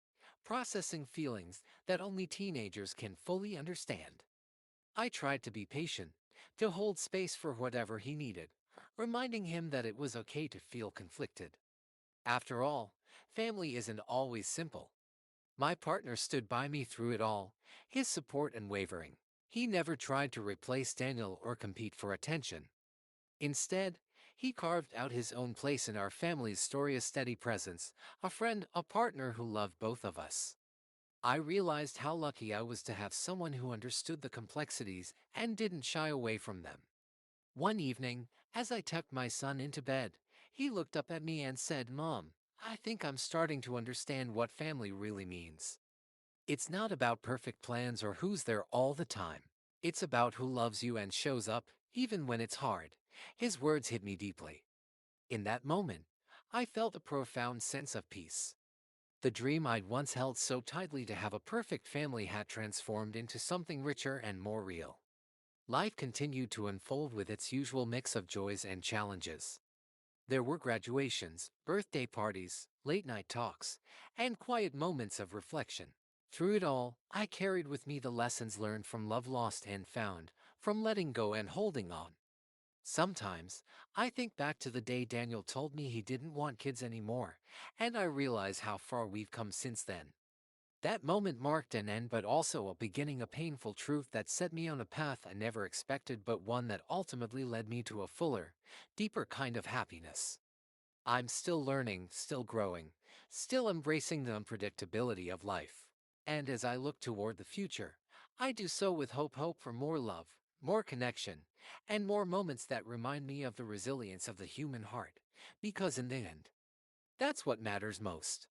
processing feelings that only teenagers can fully understand. I tried to be patient, to hold space for whatever he needed, reminding him that it was okay to feel conflicted. After all, family isn't always simple. My partner stood by me through it all, his support unwavering. He never tried to replace Daniel or compete for attention. Instead, he carved out his own place in our family's story, a steady presence, a friend, a partner who loved both of us. I realized how lucky I was to have someone who understood the complexities and didn't shy away from them. One evening, as I tucked my son into bed, he looked up at me and said, "Mom, I think I'm starting to understand what family really means." It's not about perfect plans or who's there all the time. It's about who loves you and shows up, even when it's hard. His words hit me deeply. In that moment, I felt a profound sense of peace. The dream I'd once held so tightly to have a perfect family had transformed into something richer and more real. Life continued to unfold with its usual mix of joys and challenges. There were graduations, birthday parties, late-night talks, and quiet moments of reflection. Through it all, I carried with me the lessons learned from love lost and found, from letting go and holding on. Sometimes, I think back to the day Daniel told me he didn't want kids anymore, and I realize how far we've come since then. That moment marked an end but also a beginning, a painful truth that set me on a path I never expected but one that ultimately led me to a fuller, deeper kind of happiness. I'm still learning, still growing, still embracing the unpredictability of life. And as I look toward the future, I do so with hope for more love, more connection, and more moments that remind me of the resilience of the human heart. Because in the end, that's what matters most.